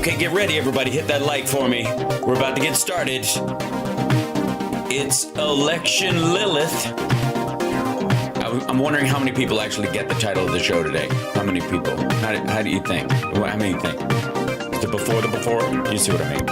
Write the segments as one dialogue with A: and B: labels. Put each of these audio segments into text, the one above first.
A: Okay, get ready, everybody. Hit that like for me. We're about to get started. It's Election Lilith. I'm wondering how many people actually get the title of the show today. How many people? How do you think? How many you think? The before? You see what I mean?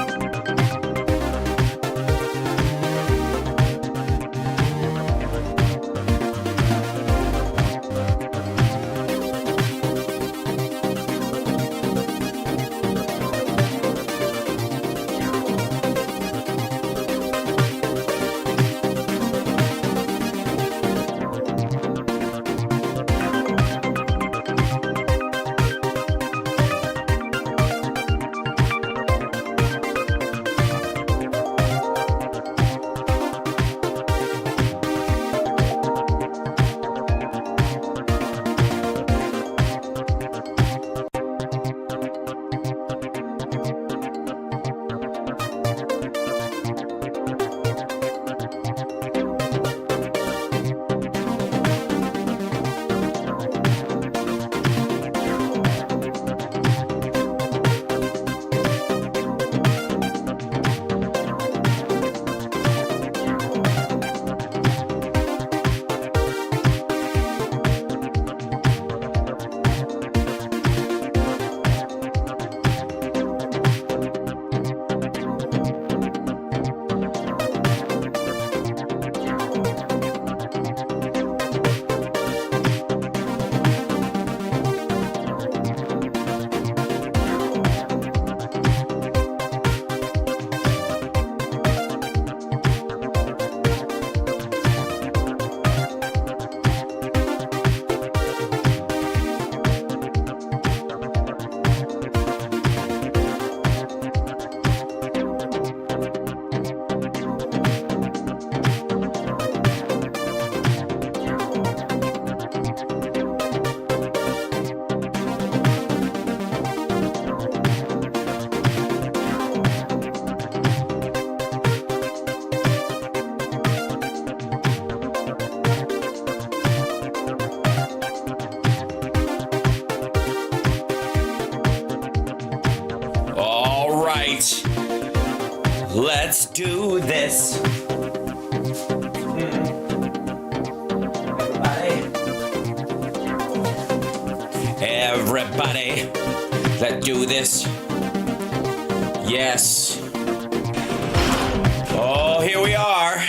A: Let's do this. Everybody, let's do this. Yes. Oh, here we are.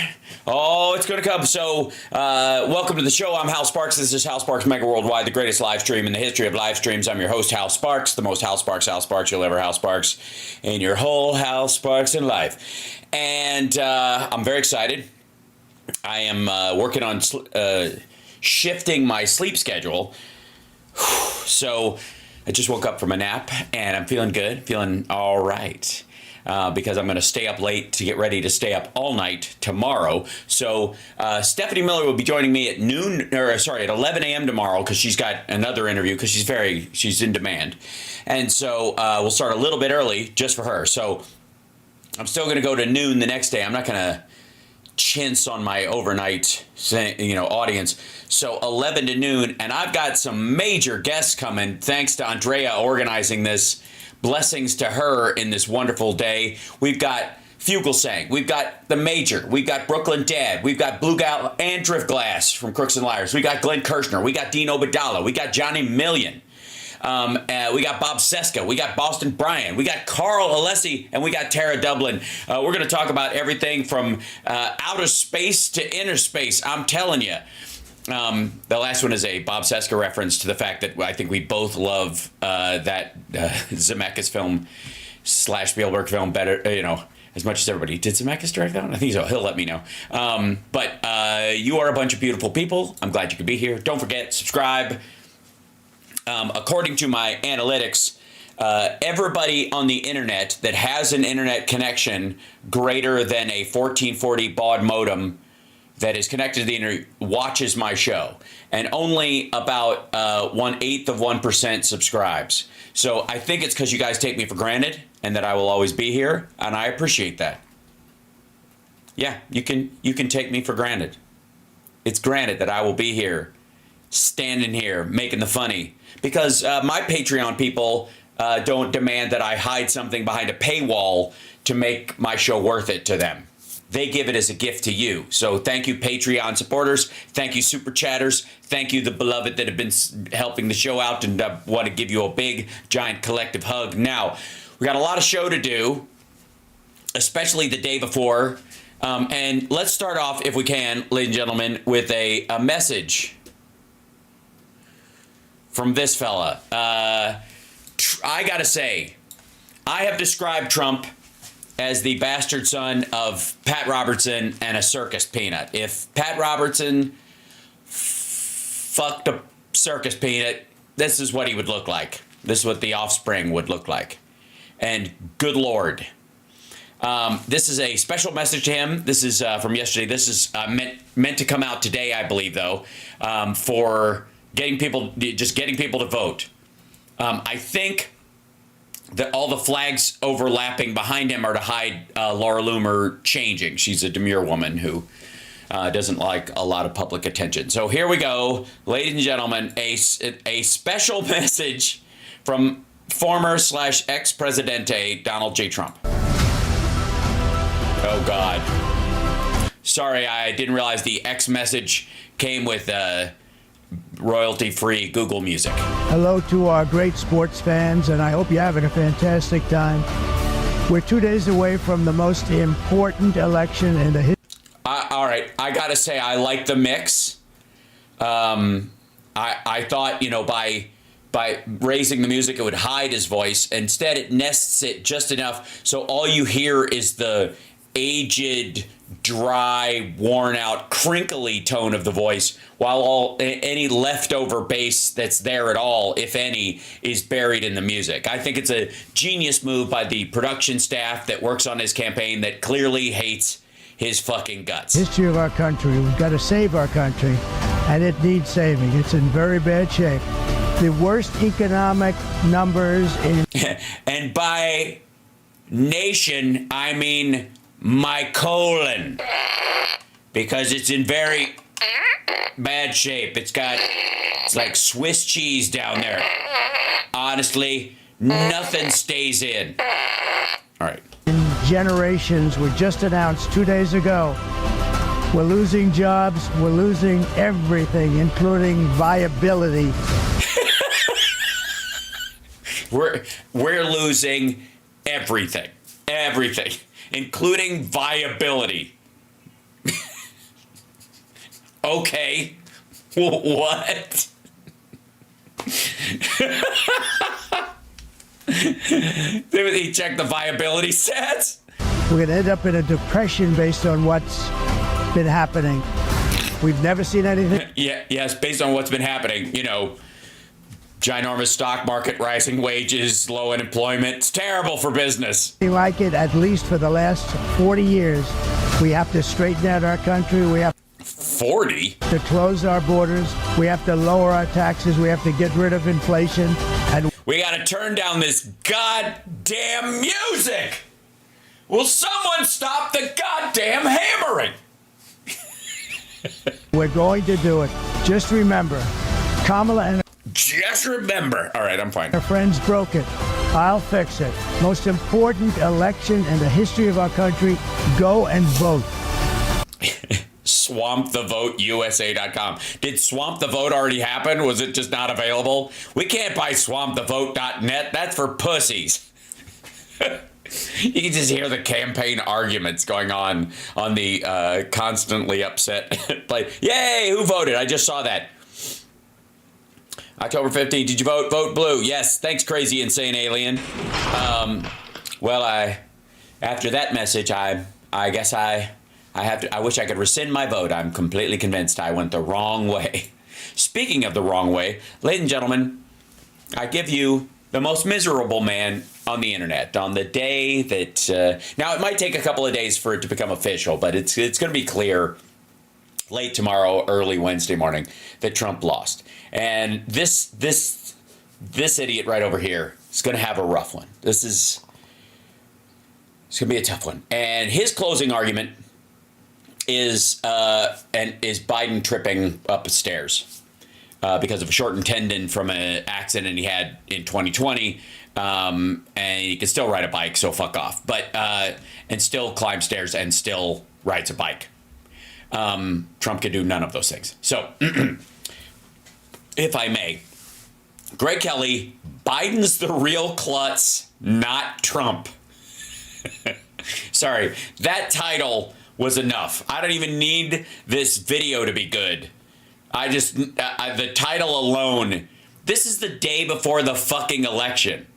A: Oh, it's going to come. So, welcome to the show. I'm Hal Sparks. This is Hal Sparks Megaworldwide, the greatest live stream in the history of live streams. I'm your host, Hal Sparks, the most Hal Sparks you'll ever Hal Sparks in your whole Hal Sparks in life. And I'm very excited. I am working on shifting my sleep schedule. So, I just woke up from a nap, and I'm feeling good, feeling all right. Because I'm going to stay up late to get ready to stay up all night tomorrow. So Stephanie Miller will be joining me at at 11 a.m. tomorrow because she's got another interview because she's in demand. And so we'll start a little bit early just for her. So I'm still going to go to noon the next day. I'm not going to chintz on my overnight audience. So 11 to noon, and I've got some major guests coming thanks to Andrea organizing this. Blessings to her in this wonderful day. We've got Fugelsang. We've got The Major. We've got Brooklyn Dad. We've got Blue Gal and Driftglass from Crooks and Liars. We got Glenn Kirshner. We got Dean Obadala. We got Johnny Million. We got Bob Seska. We got Boston Bryan. We got Carl Alessi. And we got Tara Dublin. We're going to talk about everything from outer space to inner space. I'm telling you. The last one is a Bob Seska reference to the fact that I think we both love that Zemeckis film / Spielberg film better, as much as everybody. Did Zemeckis direct that one? I think so. He'll let me know. But you are a bunch of beautiful people. I'm glad you could be here. Don't forget, subscribe. According to my analytics, everybody on the internet that has an internet connection greater than a 1440 baud modem that is connected to the internet watches my show, and only about 1/8 of 1% subscribes. So I think it's because you guys take me for granted and that I will always be here, and I appreciate that. Yeah, you can take me for granted. It's granted that I will be here, standing here, making the funny, because my Patreon people don't demand that I hide something behind a paywall to make my show worth it to them. They give it as a gift to you. So thank you, Patreon supporters. Thank you, Super Chatters. Thank you, the beloved that have been helping the show out, and I want to give you a big, giant collective hug. Now, we got a lot of show to do, especially the day before. And let's start off, if we can, ladies and gentlemen, with a message from this fella. I got to say, I have described Trump as the bastard son of Pat Robertson and a circus peanut. If Pat Robertson fucked a circus peanut, this is what he would look like. This is what the offspring would look like. And good Lord. This is a special message to him. This is from yesterday. This is meant to come out today, I believe, though, for getting people to vote. I think that all the flags overlapping behind him are to hide Laura Loomer changing. She's a demure woman who doesn't like a lot of public attention. So here we go, ladies and gentlemen, a special message from former/ex-presidente Donald J. Trump. Oh, God. Sorry, I didn't realize the X message came with royalty-free Google Music.
B: Hello to our great sports fans, and I hope you're having a fantastic time. We're 2 days away from the most important election in the history.
A: All right, I gotta say, I like the mix. I thought, by raising the music, it would hide his voice. Instead, it nests it just enough so all you hear is the aged, dry, worn out, crinkly tone of the voice, while any leftover bass that's there at all, if any, is buried in the music. I think it's a genius move by the production staff that works on his campaign that clearly hates his fucking guts.
B: History of our country. We've got to save our country, and it needs saving. It's in very bad shape. The worst economic numbers in...
A: And by nation, I mean my colon, because it's in very bad shape. It's like Swiss cheese down there. Honestly, nothing stays in. All right.
B: Generations were just announced 2 days ago. We're losing jobs. We're losing everything, including viability.
A: We're losing everything, including viability. Okay, what? Did he check the viability stats?
B: We're going to end up in a depression based on what's been happening. We've never seen anything.
A: Yes, based on what's been happening, ginormous stock market, rising wages, low unemployment. It's terrible for business.
B: Like it, at least for the last 40 years. We have to straighten out our country. We have
A: 40
B: to close our borders. We have to lower our taxes. We have to get rid of inflation. And
A: we got to turn down this goddamn music. Will someone stop the goddamn hammering?
B: We're going to do it. Just remember, Kamala and...
A: Just remember. All right, I'm fine.
B: Our friends broke it. I'll fix it. Most important election in the history of our country. Go and vote.
A: SwampTheVoteUSA.com. Did Swamp the Vote already happen? Was it just not available? We can't buy SwampTheVote.net. That's for pussies. You can just hear the campaign arguments going on the constantly upset. Like, yay, who voted? I just saw that. October 15th, did you vote? Vote blue. Yes, thanks, crazy, insane alien. Well, after that message, I guess I wish I could rescind my vote. I'm completely convinced I went the wrong way. Speaking of the wrong way, ladies and gentlemen, I give you the most miserable man on the internet on the day that, now it might take a couple of days for it to become official, but it's going to be clear late tomorrow, early Wednesday morning, that Trump lost. And this idiot right over here is going to have a rough one. It's going to be a tough one. And his closing argument is Biden tripping up the stairs. because of a shortened tendon from an accident he had in 2020. And he can still ride a bike, so fuck off. But and still climb stairs and still rides a bike. Trump can do none of those things. So, if I may, Greg Kelly, Biden's the real klutz, not Trump. Sorry, that title was enough. I don't even need this video to be good. I just, the title alone, this is the day before the fucking election.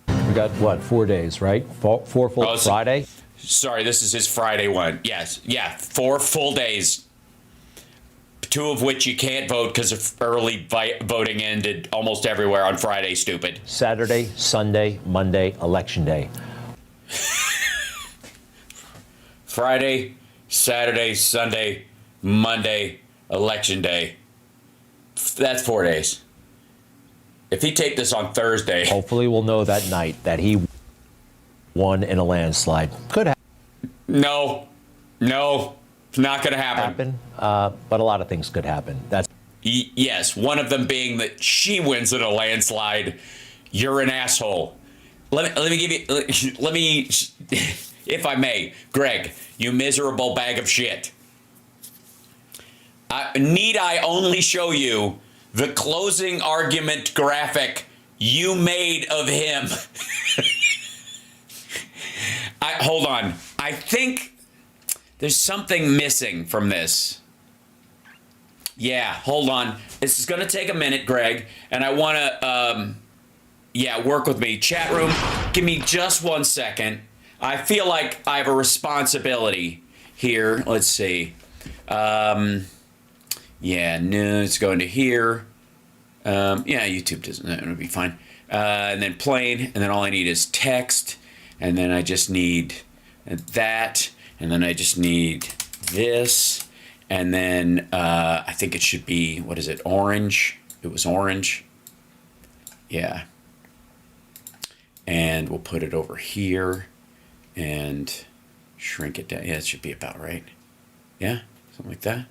C: We got, what, 4 days, right? Four full Friday?
A: Sorry, this is his Friday one. Yes. Yeah, 4 full days. 2 of which you can't vote because of early voting ended almost everywhere on Friday, stupid.
C: Saturday, Sunday, Monday, Election Day.
A: Friday, Saturday, Sunday, Monday, Election Day. That's 4 days. If he taped this on Thursday...
C: Hopefully we'll know that night that he won in a landslide. Could happen.
A: No, it's not going to happen.
C: But a lot of things could happen. That's
A: yes, one of them being that she wins in a landslide. You're an asshole. Let me give you... Let me... If I may, Greg, you miserable bag of shit. Need I only show you the closing argument graphic you made of him? Hold on. I think there's something missing from this. Yeah, hold on. This is going to take a minute, Greg, and I want to, work with me. Chat room, give me just 1 second. I feel like I have a responsibility here. Let's see. No, it's going to here. YouTube doesn't, it'll be fine. And then plain, and then all I need is text, and then I just need that, and then I just need this, and then I think it should be, what is it, orange? It was orange. Yeah. And we'll put it over here and shrink it down. Yeah, it should be about right. Yeah, something like that.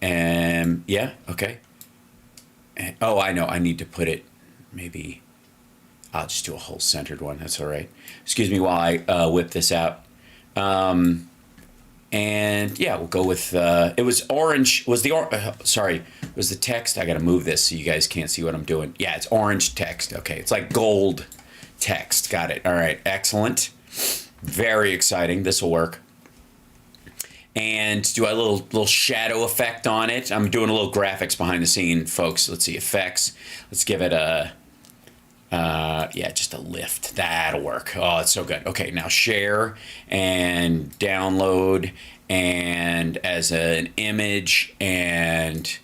A: And yeah, okay. And, oh, I know. I need to put it, maybe I'll just do a whole centered one. That's all right. Excuse me while I whip this out. And yeah, we'll go with, it was orange, was the text. I got to move this so you guys can't see what I'm doing. Yeah, it's orange text. Okay, it's like gold text. Got it. All right, excellent. Very exciting. This will work. And do a little shadow effect on it. I'm doing a little graphics behind the scene, folks. Let's see, effects. Let's give it a, just a lift. That'll work. Oh, it's so good. Okay, now share and download and as an image and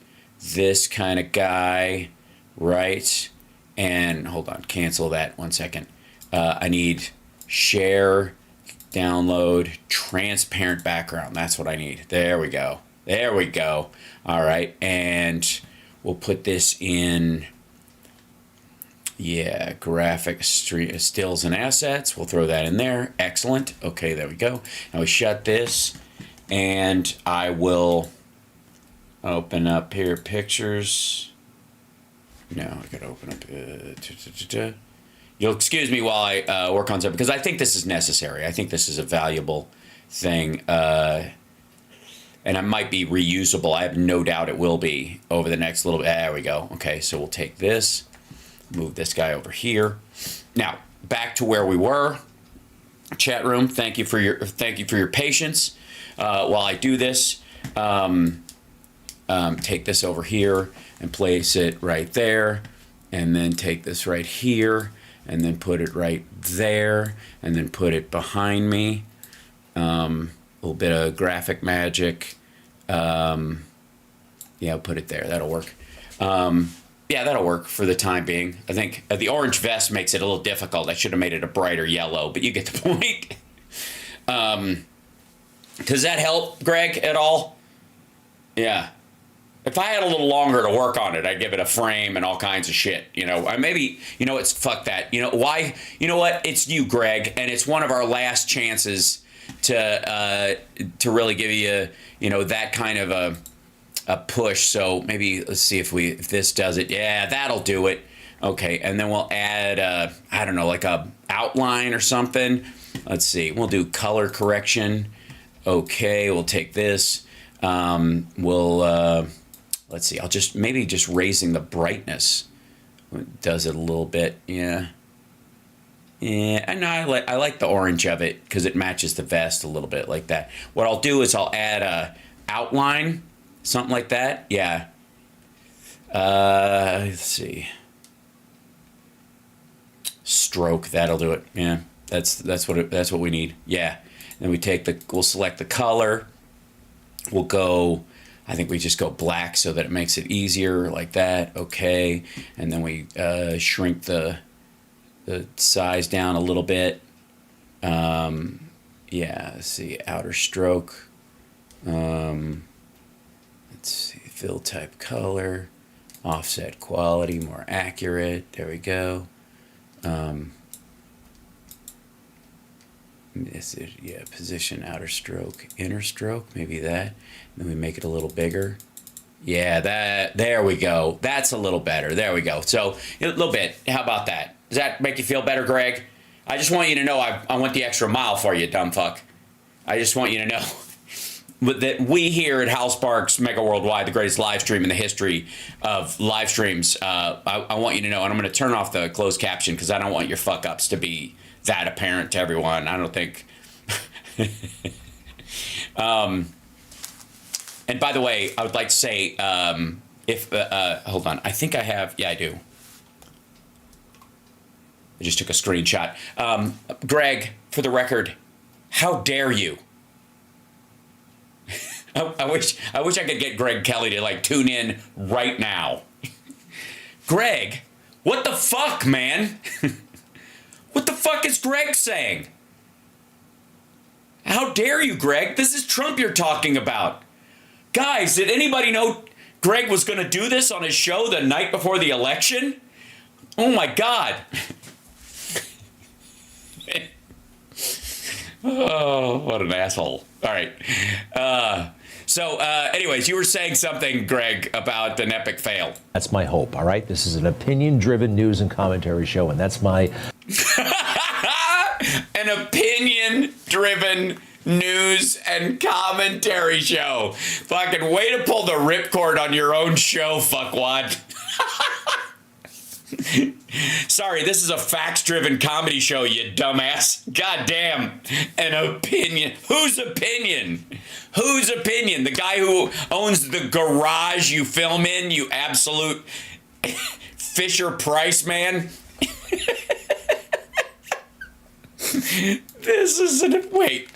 A: this kind of guy, right? And hold on, cancel that 1 second. I need share, download, transparent background. That's what I need. There we go. There we go. All right. And we'll put this in, graphic stills and assets. We'll throw that in there. Excellent. Okay, there we go. Now we shut this and I will open up here pictures. No, I gotta open up. You'll excuse me while I work on something because I think this is necessary. I think this is a valuable thing, and it might be reusable. I have no doubt it will be over the next little bit. There we go. Okay, so we'll take this, move this guy over here. Now back to where we were. Chat room, thank you for your patience while I do this. Take this over here and place it right there, and then take this right here. And then put it right there, and then put it behind me. A little bit of graphic magic. I'll put it there. That'll work. That'll work for the time being. I think the orange vest makes it a little difficult. I should have made it a brighter yellow, but you get the point. Does that help, Greg, at all? Yeah. If I had a little longer to work on it, I'd give it a frame and all kinds of shit. It's fuck that. You know why? You know what? It's you, Greg, and it's one of our last chances to really give you, that kind of a push. So maybe let's see if this does it. Yeah, that'll do it. Okay, and then we'll add I don't know, like a outline or something. Let's see. We'll do color correction. Okay, we'll take this. Let's see. I'll just raising the brightness. It does it a little bit. Yeah. Yeah, and I like the orange of it because it matches the vest a little bit like that. What I'll do is I'll add a outline, something like that. Yeah. Let's see. Stroke, that'll do it. Yeah, that's what we need. Yeah. Then we'll select the color. We'll go. I think we just go black so that it makes it easier, like that. Okay, and then we shrink the size down a little bit. Yeah, let's see, outer stroke. Let's see, fill type color, offset quality, more accurate. There we go. Is it, yeah, position, outer stroke, inner stroke, maybe that. Then we make it a little bigger. Yeah, there we go. That's a little better. There we go. So a little bit. How about that? Does that make you feel better, Greg? I just want you to know I went the extra mile for you, dumb fuck. I just want you to know that we here at Hal Sparks Mega Worldwide, the greatest live stream in the history of live streams, I want you to know, and I'm going to turn off the closed caption because I don't want your fuck ups to be that apparent to everyone. I don't think. And by the way, I would like to say, hold on, I think I have, yeah, I do. I just took a screenshot. Greg, for the record, how dare you? I wish I could get Greg Kelly to tune in right now. Greg, what the fuck, man? What the fuck is Greg saying? How dare you, Greg? This is Trump you're talking about. Guys, did anybody know Greg was going to do this on his show the night before the election? Oh my God. Oh, what an asshole. All right. Anyways, you were saying something, Greg, about an epic fail.
C: That's my hope, all right? This is an opinion-driven news and commentary show, and that's my...
A: An opinion-driven news and commentary show. Fucking way to pull the ripcord on your own show, fuckwad. Sorry, this is a facts-driven comedy show, you dumbass. God damn. An opinion. Whose opinion? Whose opinion? The guy who owns the garage you film in, you absolute Fisher-Price man? This is wait.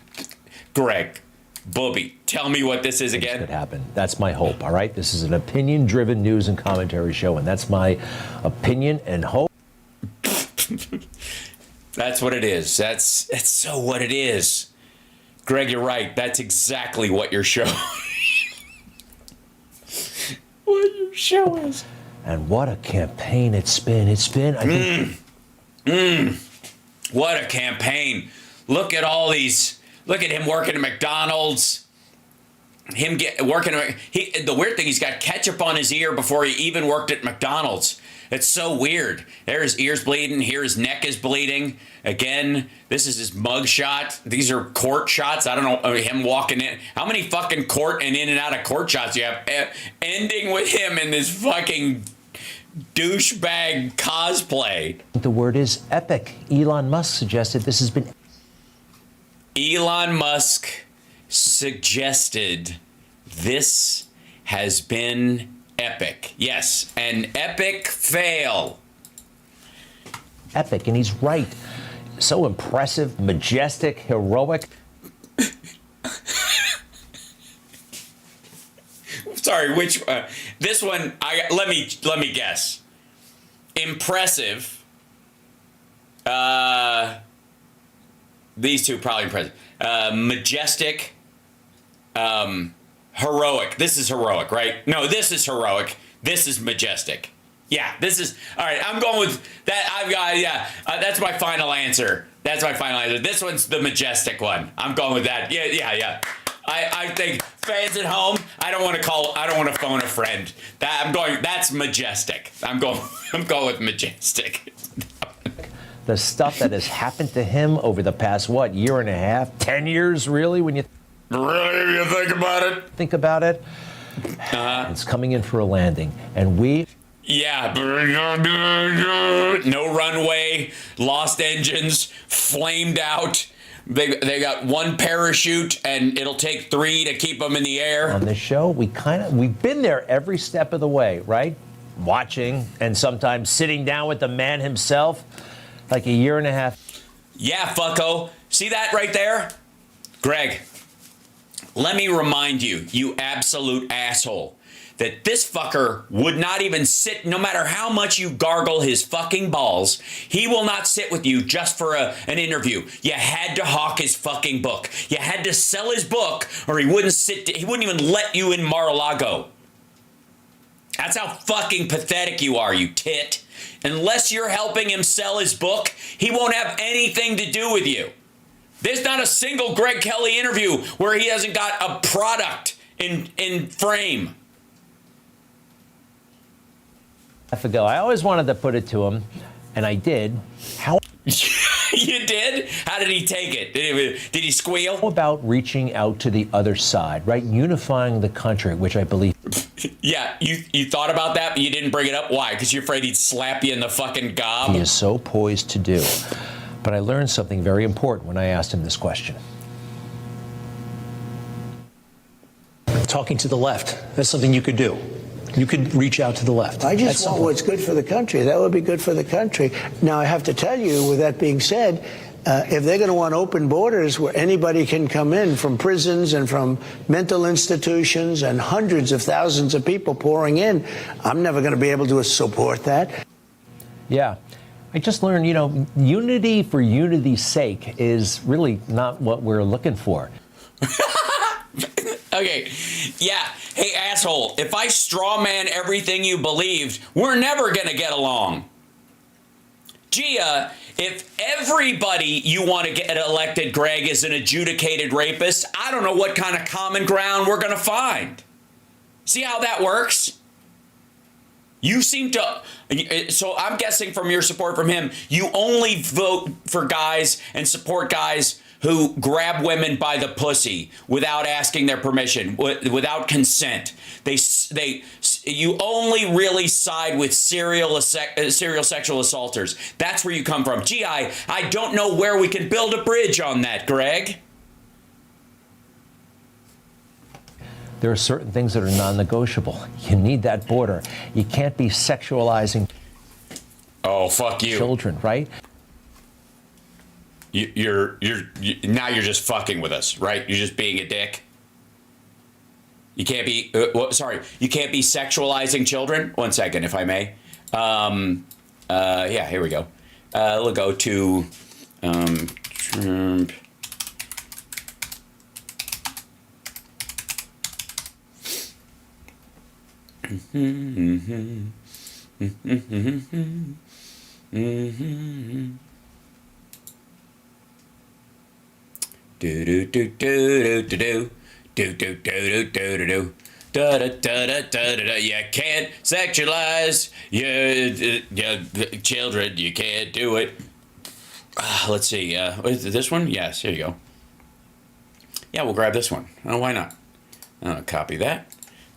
A: Greg, Booby, tell me what this is again.
C: Could happen. That's my hope, all right? This is an opinion-driven news and commentary show, and that's my opinion and hope.
A: That's what it is. That's so what it is. Greg, you're right. That's exactly what your show what your show is.
C: And what a campaign it's been. It's been, I think...
A: What a campaign. Look at all these. Look at him working at McDonald's. The weird thing, he's got ketchup on his ear before he even worked at McDonald's. It's so weird. There his ear's bleeding. Here his neck is bleeding. Again, this is his mug shot. These are court shots. I don't know, him walking in. How many fucking court and in and out of court shots you have? Ending with him in this fucking douchebag cosplay.
C: The word is epic. Elon Musk suggested this has been...
A: Elon Musk suggested this has been epic. Yes, an epic fail.
C: Epic, and he's right. So impressive, majestic, heroic.
A: Sorry, which this one? Let me guess. Impressive. These two probably impressive. Majestic. Heroic. This is heroic, right? No, this is heroic. This is majestic. Yeah, this is all right. I'm going with that. I've got that's my final answer. That's my final answer. This one's the majestic one. I'm going with that. Yeah. I think fans at home, I don't want to phone a friend. That's majestic. I'm going with majestic.
C: The stuff that has happened to him over the past, year and a half, 10 years, really, when you
A: really, you think about it?
C: It's coming in for a landing. And
A: yeah, no runway, lost engines, flamed out. They got one parachute, and it'll take 3 to keep them in the air.
C: On this show, we've been there every step of the way, right? Watching and sometimes sitting down with the man himself, like a year and a half.
A: Yeah, fucko. See that right there? Greg, let me remind you, you absolute asshole, that this fucker would not even sit, no matter how much you gargle his fucking balls, he will not sit with you just for an interview. You had to hawk his fucking book. You had to sell his book, or he wouldn't even let you in Mar-a-Lago. That's how fucking pathetic you are, you tit. Unless you're helping him sell his book, he won't have anything to do with you. There's not a single Greg Kelly interview where he hasn't got a product in frame.
C: Ago, I always wanted to put it to him, and I did. How
A: You did? How did he take it? Did he squeal?
C: How about reaching out to the other side, right? Unifying the country, which I believe.
A: Yeah, you thought about that, but you didn't bring it up. Why? Because you're afraid he'd slap you in the fucking gob?
C: He is so poised to do. But I learned something very important when I asked him this question.
D: Talking to the left, that's something you could do. You could reach out to the left.
B: I just want what's good for the country. That would be good for the country. Now, I have to tell you, with that being said, if they're going to want open borders where anybody can come in from prisons and from mental institutions and hundreds of thousands of people pouring in, I'm never going to be able to support that.
C: Yeah. I just learned, unity for unity's sake is really not what we're looking for.
A: Okay, yeah. Hey, asshole, if I straw man everything you believed, we're never going to get along. Gia, if everybody you want to get elected, Greg, is an adjudicated rapist, I don't know what kind of common ground we're going to find. See how that works? You seem to, so I'm guessing from your support from him, you only vote for guys and support guys who grab women by the pussy without asking their permission, without consent. You only really side with serial sexual assaulters. That's where you come from. Gee, I don't know where we can build a bridge on that, Greg.
C: There are certain things that are non-negotiable. You need that border. You can't be sexualizing.
A: Oh, fuck you.
C: Children, right?
A: Now you're just fucking with us, right? You're just being a dick. You can't be, you can't be sexualizing children. 1 second, if I may. Yeah, here we go. We'll go to Trump. Do do do do do do do do do do do do do. Da, da, da, da, da, da. You can't sexualize your children. You can't do it. Let's see. Is this one? Yes, here you go. Yeah, we'll grab this one. Oh, why not? Copy that.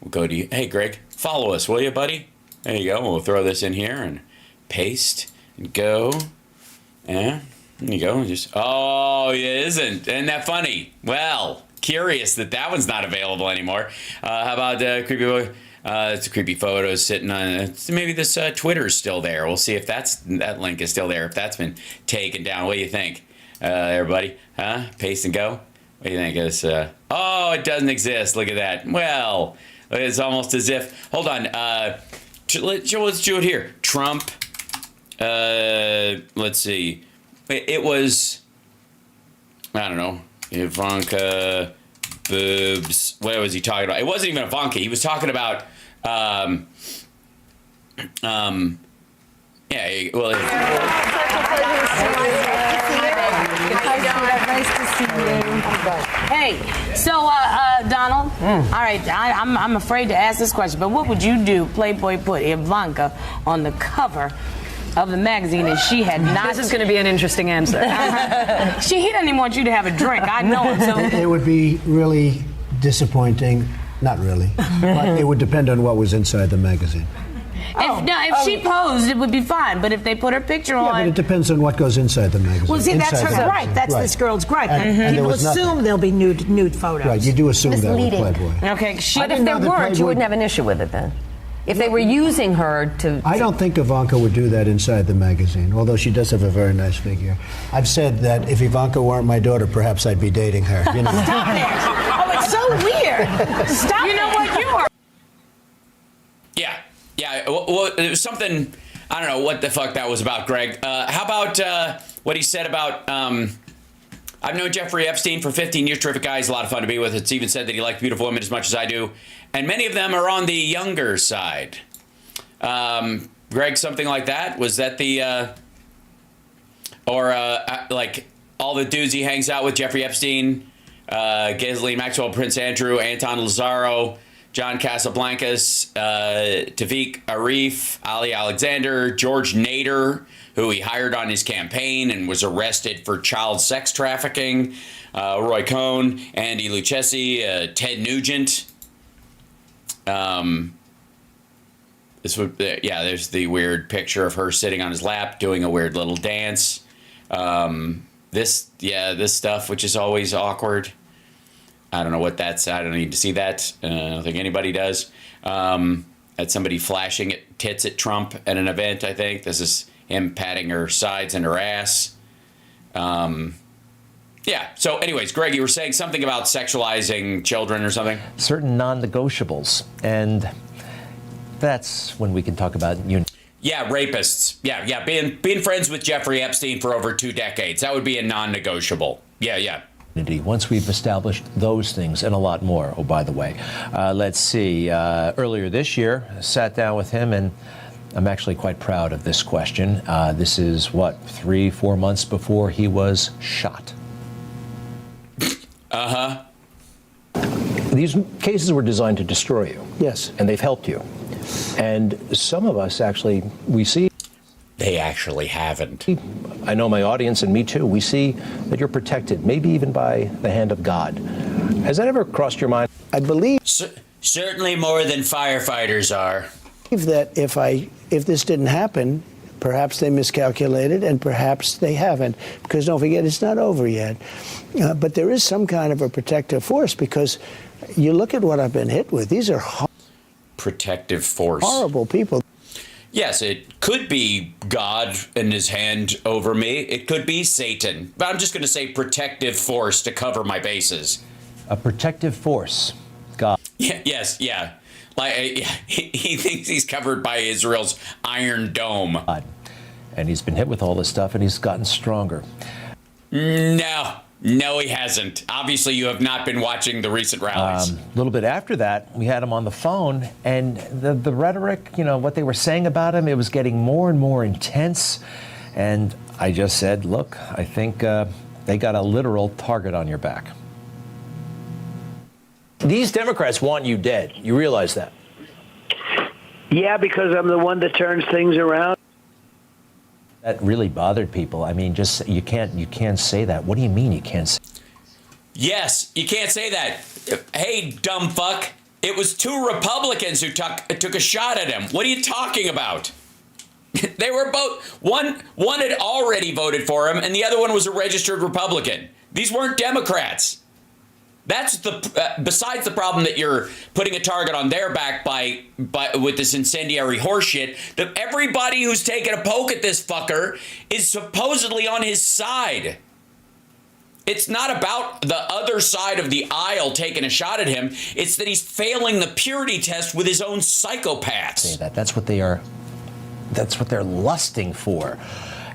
A: We'll go to you. Hey, Greg, follow us, will you, buddy? There you go. We'll throw this in here and paste and go. Yeah, there you go. Just isn't that funny? Well, curious that one's not available anymore. How about creepy? It's a creepy photo sitting on. Maybe this Twitter's still there. We'll see if that link is still there. If that's been taken down, what do you think, everybody? Huh? Paste and go. What do you think? It's it doesn't exist. Look at that. Well, it's almost as if. Hold on. Let's do it here. Trump. Let's see. It was. I don't know. Ivanka. Boobs. What was he talking about? It wasn't even Ivanka. He was talking about. Yeah. Well.
E: Nice to see you. Hey, so Donald. All right, I'm afraid to ask this question, but what would you do? Playboy put Ivanka on the cover of the magazine, and she had not.
F: This is going to be an interesting answer.
E: He doesn't even want you to have a drink. I know him. So
B: It would be really disappointing. Not really, but it would depend on what was inside the magazine.
E: If she posed, it would be fine. But if they put her picture
B: Yeah,
E: on,
B: but it depends on what goes inside the magazine.
G: Well, see, that's
B: Inside
G: her
B: the-
G: gripe. That's this girl's gripe.
B: And there
G: People
B: was nothing.
G: assume there'll be nude photos.
B: Right, you do assume that with
H: Misleading.
B: Playboy.
E: okay, she.
H: But if there
B: that
H: weren't, you
B: Playboy-
H: wouldn't have an issue with it then. If they were using her to...
B: I don't think Ivanka would do that inside the magazine, although she does have a very nice figure. I've said that if Ivanka weren't my daughter, perhaps I'd be dating her. You know?
G: Stop it. Oh, it's so weird. Stop
E: You know what? You are.
A: Yeah. Well, it was something. I don't know what the fuck that was about, Greg. How about what he said about? I've known Jeffrey Epstein for 15 years. Terrific guy. He's a lot of fun to be with. It's even said that he liked beautiful women as much as I do, and many of them are on the younger side. Greg, something like that. Was that the like all the dudes he hangs out with? Jeffrey Epstein, Ghislaine Maxwell, Prince Andrew, Anton Lazaro, John Casablancas, Tawfiq Arif, Ali Alexander, George Nader, who he hired on his campaign and was arrested for child sex trafficking, Roy Cohn, Andy Lucchesi, Ted Nugent. There's the weird picture of her sitting on his lap doing a weird little dance. This stuff, which is always awkward. I don't know what that's. I don't need to see that. I don't think anybody does. That's somebody flashing tits at Trump at an event, I think. This is him patting her sides and her ass. So anyways, Greg, you were saying something about sexualizing children or something?
C: Certain non-negotiables. And that's when we can talk about
A: Yeah, rapists. Yeah. Being friends with Jeffrey Epstein for over 2 decades. That would be a non-negotiable. Yeah.
C: Once we've established those things and a lot more. Oh, by the way, let's see. Earlier this year, I sat down with him, and I'm actually quite proud of this question. This is 3-4 months before he was shot.
D: These cases were designed to destroy you.
B: Yes.
D: And they've helped you. And some of us actually, we see.
A: They actually haven't.
D: I know my audience and me too. We see that you're protected, maybe even by the hand of God. Has that ever crossed your mind?
B: I believe
A: Certainly more than firefighters are.
B: that if this didn't happen, perhaps they miscalculated, and perhaps they haven't. Because don't forget, it's not over yet. But there is some kind of a protective force, because you look at what I've been hit with. These are
A: Protective force.
B: horrible people.
A: Yes, it could be God and his hand over me. It could be Satan. But I'm just going to say protective force to cover my bases.
C: A protective force. God.
A: Yeah. Like he thinks he's covered by Israel's Iron Dome.
C: And he's been hit with all this stuff, and he's gotten stronger.
A: No, he hasn't. Obviously, you have not been watching the recent rallies.
C: A little bit after that, we had him on the phone, and the rhetoric, what they were saying about him, it was getting more and more intense. And I just said, look, I think they got a literal target on your back.
D: These Democrats want you dead. You realize that?
I: Yeah, because I'm the one that turns things around.
C: That really bothered people. I mean, just you can't say that. What do you mean you can't say?
A: Yes, you can't say that. Hey, dumb fuck. It was 2 Republicans who took a shot at him. What are you talking about? They were both, one had already voted for him, and the other one was a registered Republican. These weren't Democrats. That's besides the problem that you're putting a target on their back by with this incendiary horseshit. That everybody who's taken a poke at this fucker is supposedly on his side. It's not about the other side of the aisle taking a shot at him. It's that he's failing the purity test with his own psychopaths.
C: Say that. That's what they are. That's what they're lusting for.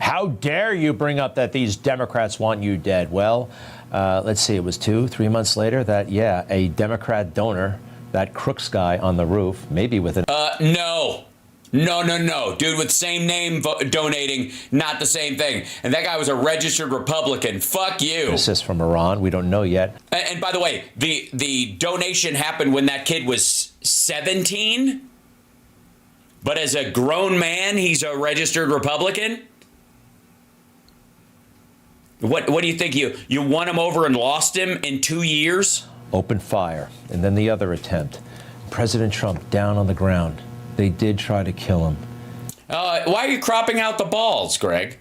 C: How dare you bring up that these Democrats want you dead? Well, let's see, it was 2-3 months later that, a Democrat donor, that Crooks guy on the roof, maybe with an...
A: No. No. Dude with same name donating, not the same thing. And that guy was a registered Republican. Fuck you.
C: This is from Iran. We don't know yet.
A: And by the way, the donation happened when that kid was 17. But as a grown man, he's a registered Republican? What do you think? You won him over and lost him in 2 years?
C: Open fire. And then the other attempt. President Trump down on the ground. They did try to kill him.
A: Why are you cropping out the balls, Greg?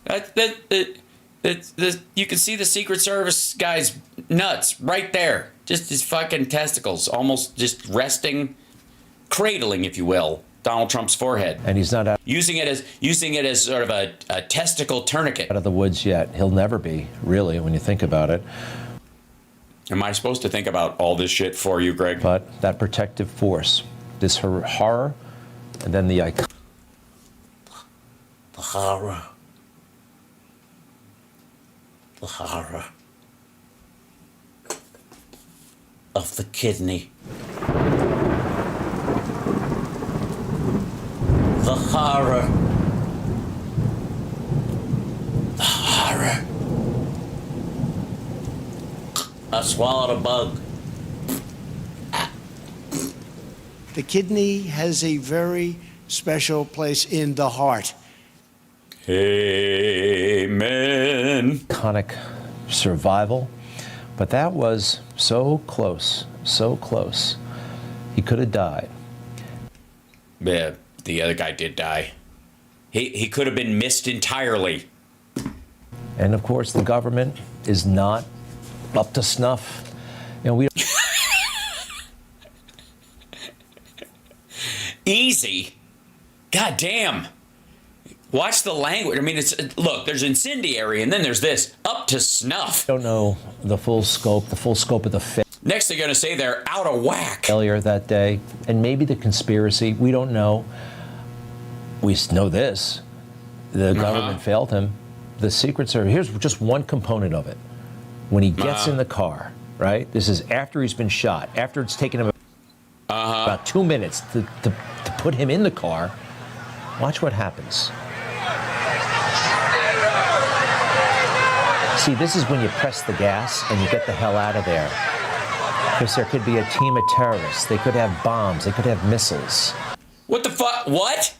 A: You can see the Secret Service guy's nuts right there. Just his fucking testicles, almost just resting, cradling, if you will, Donald Trump's forehead.
C: And he's not out.
A: Using it as sort of a testicle tourniquet.
C: Out of the woods yet. He'll never be, really, when you think about it.
A: Am I supposed to think about all this shit for you, Greg?
C: But that protective force, this horror, and then the icon.
A: The horror. The horror of the kidney. The horror. The horror. I swallowed a bug.
B: The kidney has a very special place in the heart.
A: Amen.
C: Iconic survival. But that was so close, so close. He could have died.
A: Yeah, the other guy did die. He could have been missed entirely.
C: And of course, the government is not up to snuff. You know, we
A: Easy. God damn. Watch the language. I mean, look, there's incendiary, and then there's this. Up to snuff.
C: don't know the full scope of the
A: Next, they're going to say they're out of whack.
C: failure that day, and maybe the conspiracy. We don't know. We know this. The government failed him. The Secret Service, here's just one component of it. When he gets in the car, right? This is after he's been shot, after it's taken him about 2 minutes to put him in the car. Watch what happens. See, this is when you press the gas and you get the hell out of there. Because there could be a team of terrorists. They could have bombs. They could have missiles.
A: What the fuck? What?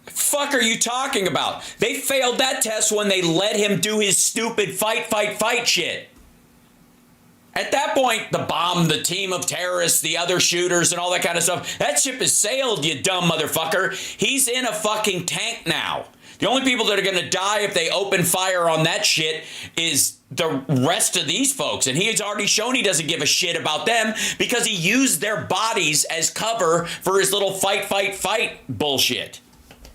A: Fuck are you talking about? They failed that test when they let him do his stupid fight shit. At that point, the bomb, the team of terrorists, the other shooters, and all that kind of stuff, that ship has sailed, you dumb motherfucker. He's in a fucking tank now. The only people that are going to die if they open fire on that shit is the rest of these folks. And he has already shown he doesn't give a shit about them because he used their bodies as cover for his little fight bullshit.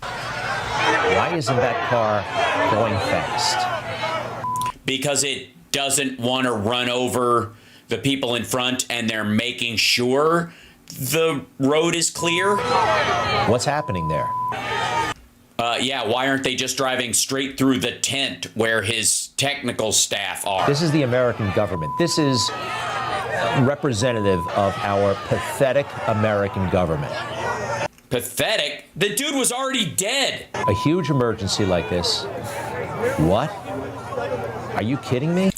C: Why isn't that car going fast?
A: Because it doesn't want to run over the people in front, and they're making sure the road is clear.
C: What's happening there?
A: Yeah, why aren't they just driving straight through the tent where his technical staff are?
C: This is the American government. This is representative of our pathetic American government.
A: Pathetic? The dude was already dead.
C: A huge emergency like this. What? Are you kidding me?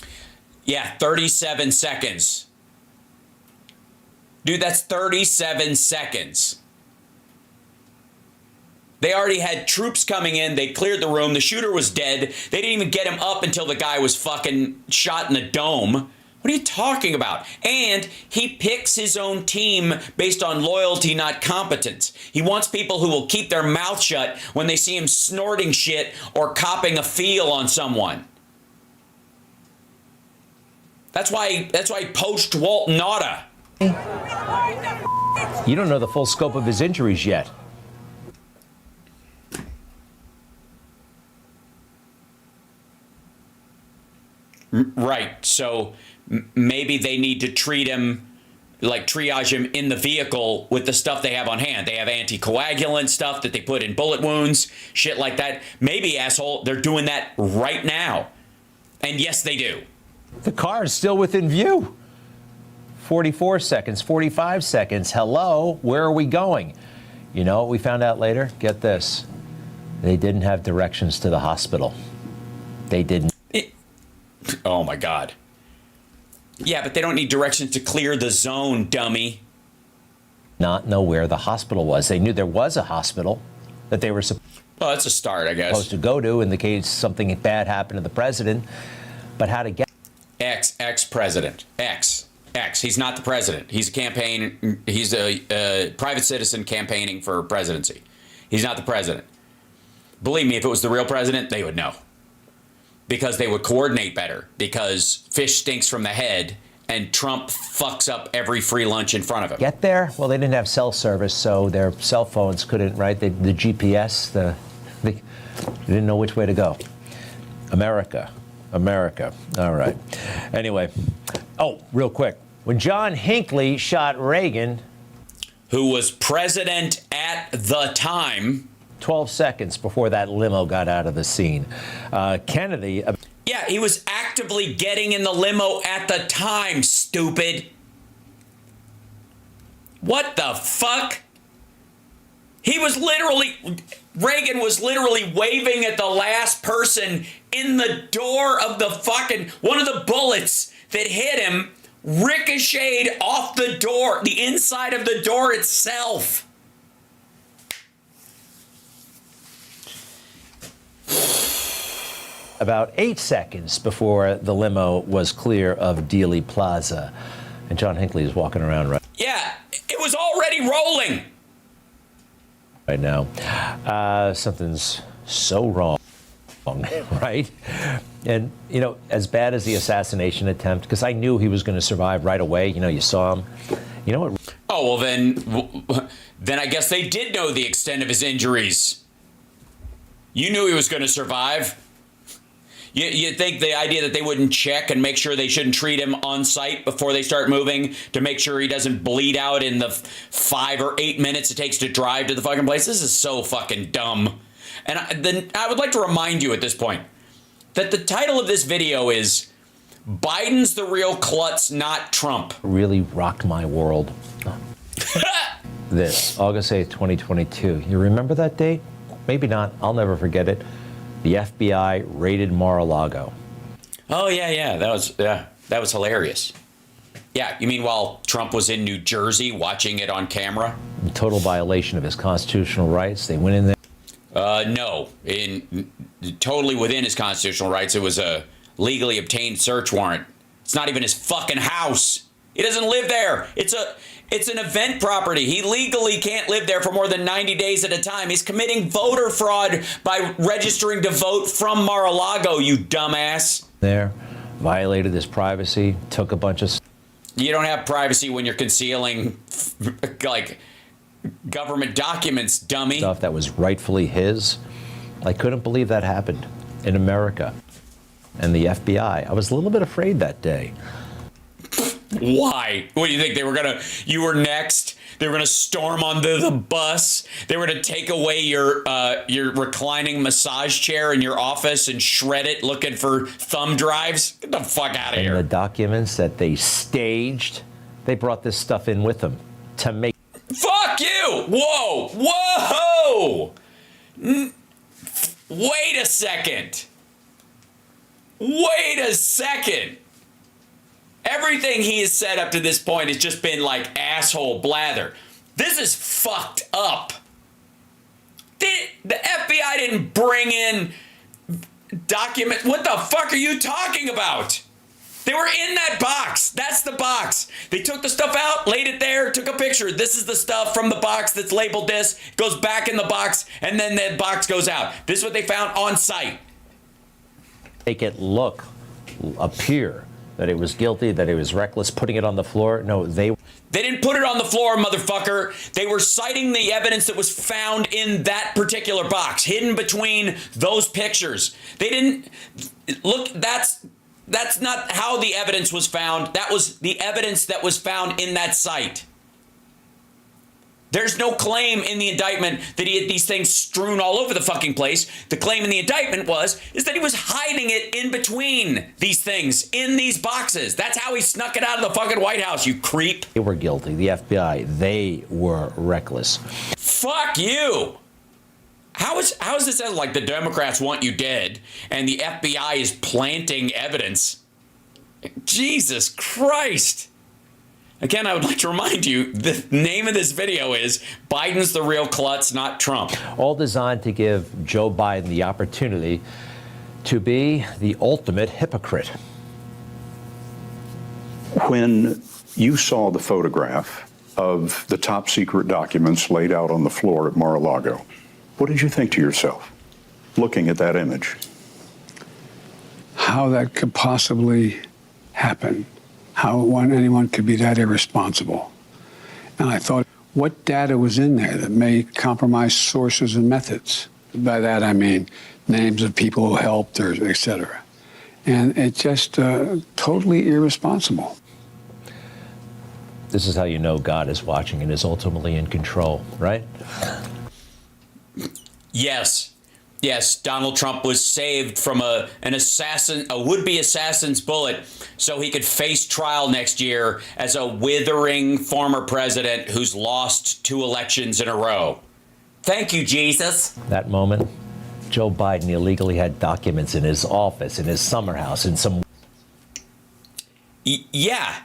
A: Yeah, 37 seconds. Dude, that's 37 seconds. They already had troops coming in. They cleared the room. The shooter was dead. They didn't even get him up until the guy was fucking shot in the dome. What are you talking about? And he picks his own team based on loyalty, not competence. He wants people who will keep their mouth shut when they see him snorting shit or copping a feel on someone. That's why he poached Walt Nauta.
C: You don't know the full scope of his injuries yet.
A: Right. So maybe they need to treat him, like triage him in the vehicle with the stuff they have on hand. They have anticoagulant stuff that they put in bullet wounds, shit like that. Maybe, asshole, they're doing that right now. And yes, they do.
C: The car is still within view. 44 seconds, 45 seconds. Hello, where are we going? You know what we found out later? Get this. They didn't have directions to the hospital. They didn't.
A: Oh, my God. Yeah, but they don't need directions to clear the zone, dummy.
C: Not know where the hospital was. They knew there was a hospital that they were
A: Well, that's a start, I guess.
C: supposed to go to in the case something bad happened to the president. But how to get...
A: Ex-president. Ex. He's not the president. He's a private citizen campaigning for presidency. He's not the president. Believe me, if it was the real president, they would know. Because they would coordinate better. Because fish stinks from the head, and Trump fucks up every free lunch in front of him.
C: Get there? Well, they didn't have cell service, so their cell phones couldn't, right? The GPS, they didn't know which way to go. America. All right. Anyway. Oh, real quick. When John Hinckley shot Reagan,
A: who was president at the time,
C: 12 seconds before that limo got out of the scene, Kennedy...
A: Yeah, he was actively getting in the limo at the time, stupid. What the fuck? Reagan was literally waving at the last person in the door of the fucking... One of the bullets that hit him ricocheted off the door, the inside of the door itself.
C: About 8 seconds before the limo was clear of Dealey Plaza. And John Hinckley is walking around
A: Yeah, it was already rolling.
C: Right now. Something's so wrong, right? And, you know, as bad as the assassination attempt, because I knew he was going to survive right away. You know, you saw him. You know what?
A: Oh, well, then I guess they did know the extent of his injuries. You knew he was going to survive. You think the idea that they wouldn't check and make sure they shouldn't treat him on site before they start moving to make sure he doesn't bleed out in the 5 or 8 minutes it takes to drive to the fucking place? This is so fucking dumb. And I would like to remind you at this point that the title of this video is Biden's the real klutz, not Trump.
C: Really rocked my world. This, August 8th, 2022. You remember that date? Maybe not. I'll never forget it. The FBI raided Mar-a-Lago.
A: Oh, yeah. That was hilarious. Yeah, you mean while Trump was in New Jersey watching it on camera?
C: In total violation of his constitutional rights. They went in there.
A: No. Totally within his constitutional rights. It was a legally obtained search warrant. It's not even his fucking house. He doesn't live there. It's an event property. He legally can't live there for more than 90 days at a time. He's committing voter fraud by registering to vote from Mar-a-Lago, you dumbass.
C: There, violated his privacy, took a bunch of...
A: You don't have privacy when you're concealing, like, government documents, dummy.
C: Stuff that was rightfully his. I couldn't believe that happened in America. And the FBI. I was a little bit afraid that day.
A: Why? What do you think? You were next? They were going to storm onto the bus? They were going to take away your reclining massage chair in your office and shred it looking for thumb drives? Get the fuck out of here.
C: And the documents that they staged, they brought this stuff in with them to make...
A: Fuck you! Whoa! Wait a second. Everything he has said up to this point has just been like asshole blather. This is fucked up. The FBI didn't bring in documents. What the fuck are you talking about? They were in that box. That's the box. They took the stuff out, laid it there, took a picture. This is the stuff from the box that's labeled this. It goes back in the box, and then the box goes out. This is what they found on site.
C: Make it appear that it was guilty, that it was reckless, putting it on the floor. No, they
A: didn't put it on the floor, motherfucker. They were citing the evidence that was found in that particular box, hidden between those pictures. They didn't look. That's not how the evidence was found. That was the evidence that was found in that site. There's no claim in the indictment that he had these things strewn all over the fucking place. The claim in the indictment is that he was hiding it in between these things, in these boxes. That's how he snuck it out of the fucking White House, you creep.
C: were guilty. The FBI, they were reckless.
A: Fuck you. How is this like the Democrats want you dead and the FBI is planting evidence? Jesus Christ. Again, I would like to remind you, the name of this video is Biden's the real klutz, not Trump.
C: All designed to give Joe Biden the opportunity to be the ultimate hypocrite.
F: When you saw the photograph of the top secret documents laid out on the floor at Mar-a-Lago, what did you think to yourself, looking at that image?
J: How that could possibly happen, how anyone could be that irresponsible. And I thought, what data was in there that may compromise sources and methods? By that I mean names of people who helped, or et cetera. And it's just totally irresponsible.
C: This is how you know God is watching and is ultimately in control, right?
A: Yes. Yes, Donald Trump was saved from a would-be assassin's bullet so he could face trial next year as a withering former president who's lost 2 elections in a row. Thank you, Jesus.
C: That moment, Joe Biden illegally had documents in his office, in his summer house, in some...
A: Yeah.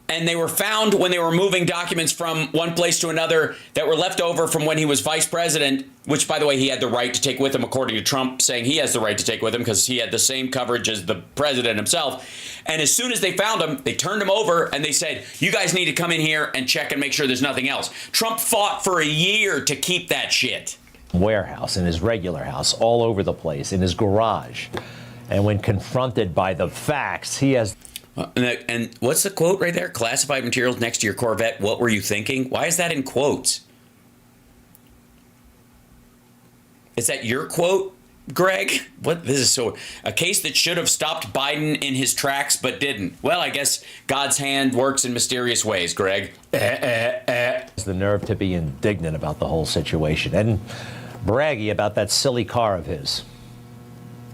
A: And they were found when they were moving documents from one place to another that were left over from when he was vice president, which, by the way, he had the right to take with him, according to Trump, saying he has the right to take with him because he had the same coverage as the president himself. And as soon as they found him, they turned him over and they said, you guys need to come in here and check and make sure there's nothing else. Trump fought for a year to keep that shit.
C: Warehouse, in his regular house, all over the place, in his garage. And when confronted by the facts, he has...
A: And what's the quote right there? Classified materials next to your Corvette. What were you thinking? Why is that in quotes? Is that your quote, Greg? What? This is so... A case that should have stopped Biden in his tracks but didn't. Well, I guess God's hand works in mysterious ways, Greg.
C: The nerve to be indignant about the whole situation and braggy about that silly car of his.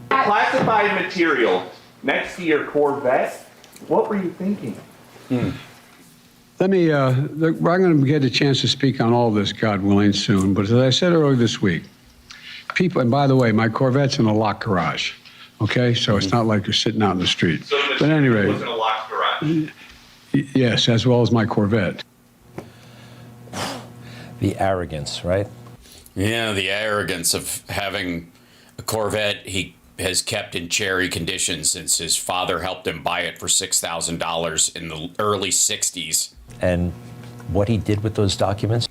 K: Classified material next to your Corvette. What were you thinking?
J: Let me, I'm going to get a chance to speak on all this, God willing, soon. But as I said earlier this week, people, and by the way, my Corvette's in a locked garage, okay? So it's not like you're sitting out in the street.
K: So the
J: but anyway,
K: was in a locked garage?
J: Yes, as well as my Corvette.
C: The arrogance, right?
A: Yeah, the arrogance of having a Corvette he has kept in cherry condition since his father helped him buy it for $6,000 in the early 60s.
C: And what he did with those documents?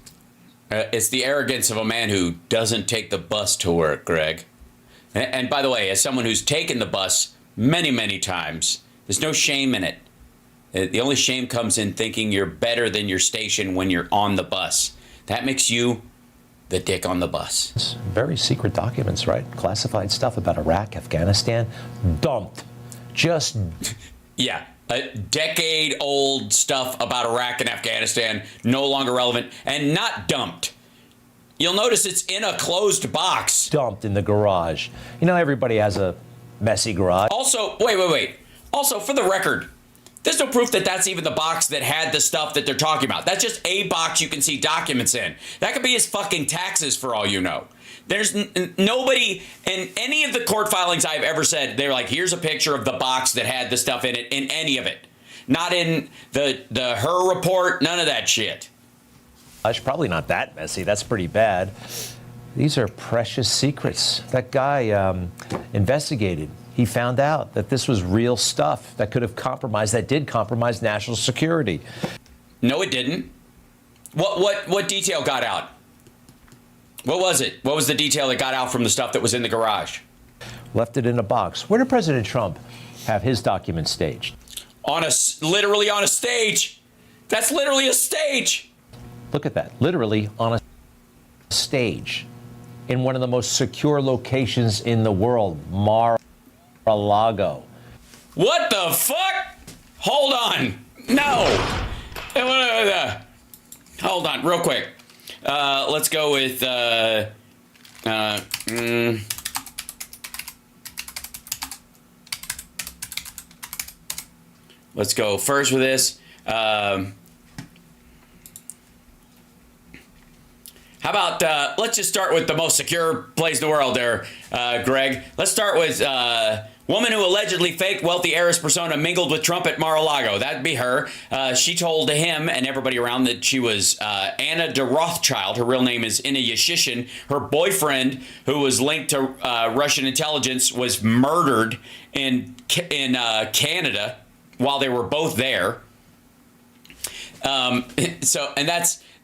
A: It's the arrogance of a man who doesn't take the bus to work, Greg. And by the way, as someone who's taken the bus many, many times, there's no shame in it. The only shame comes in thinking you're better than your station when you're on the bus. That makes you the dick on the bus.
C: It's very secret documents, right? Classified stuff about Iraq, Afghanistan, dumped. Just...
A: Yeah, a decade-old stuff about Iraq and Afghanistan, no longer relevant, and not dumped. You'll notice it's in a closed box.
C: Dumped in the garage. You know, everybody has a messy garage.
A: Also, wait. Also, for the record, there's no proof that that's even the box that had the stuff that they're talking about. That's just a box you can see documents in. That could be his fucking taxes for all you know. There's nobody in any of the court filings I've ever said, they're like, here's a picture of the box that had the stuff in it, in any of it. Not in the her report, none of that shit.
C: Probably not that messy. That's pretty bad. These are precious secrets. That guy investigated. He found out that this was real stuff that could have compromised, that did compromise national security.
A: No, it didn't. What detail got out? What was it? What was the detail that got out from the stuff that was in the garage?
C: Left it in a box. Where did President Trump have his documents staged?
A: Literally on a stage. That's literally a stage.
C: Look at that. Literally on a stage in one of the most secure locations in the world, Mar-a-Lago.
A: What the fuck? Hold on. No. Hold on, real quick. Let's go with let's go first with this. How about, let's just start with the most secure place in the world there, Greg. Let's start with woman who allegedly faked wealthy heiress persona mingled with Trump at Mar-a-Lago. That'd be her. She told him and everybody around that she was Anna de Rothschild. Her real name is Inna Yashishin. Her boyfriend, who was linked to Russian intelligence, was murdered in Canada while they were both there. And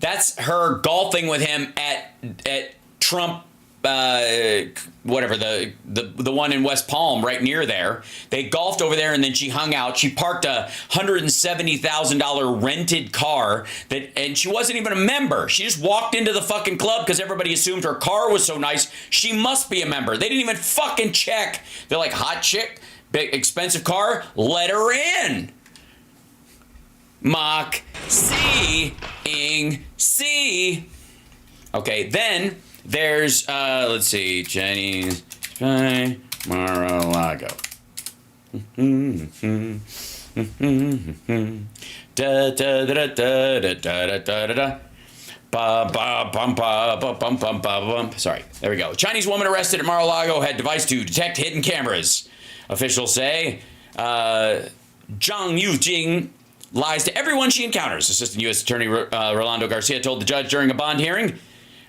A: that's her golfing with him at Trump, whatever, the one in West Palm right near there. They golfed over there and then she hung out. She parked a $170,000 rented car and she wasn't even a member. She just walked into the fucking club because everybody assumed her car was so nice. She must be a member. They didn't even fucking check. They're like, hot chick, big expensive car, let her in. Mock seeing see. Okay, then there's let's see, Chinese Mar-a-Lago. Da da da da da da da da da. Ba ba bum ba ba bum bum ba bum. Sorry, there we go. Chinese woman arrested at Mar-a-Lago had device to detect hidden cameras. Officials say Zhang Yujing lies to everyone she encounters. Assistant U.S. Attorney Rolando Garcia told the judge during a bond hearing.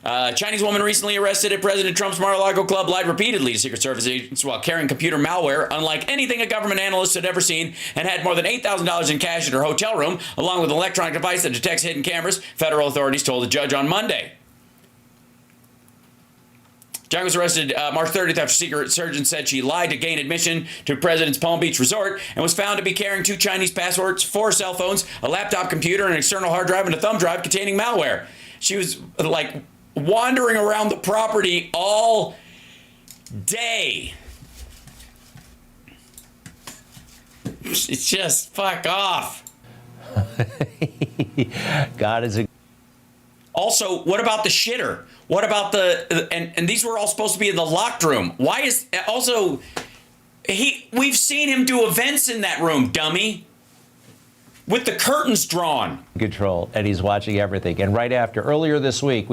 A: Chinese woman recently arrested at President Trump's Mar-a-Lago club lied repeatedly to Secret Service agents while carrying computer malware unlike anything a government analyst had ever seen, and had more than $8,000 in cash in her hotel room, along with an electronic device that detects hidden cameras, federal authorities told the judge on Monday. Zhang was arrested March 30th after Secret Surgeon said she lied to gain admission to President's Palm Beach Resort and was found to be carrying 2 Chinese passports, 4 cell phones, a laptop computer, an external hard drive, and a thumb drive containing malware. She was like wandering around the property all day. It's just fuck off.
C: God is a...
A: Also, what about the shitter? What about and these were all supposed to be in the locked room. Why is also we've seen him do events in that room, dummy, with the curtains drawn.
C: Control, and he's watching everything. And right after, earlier this week,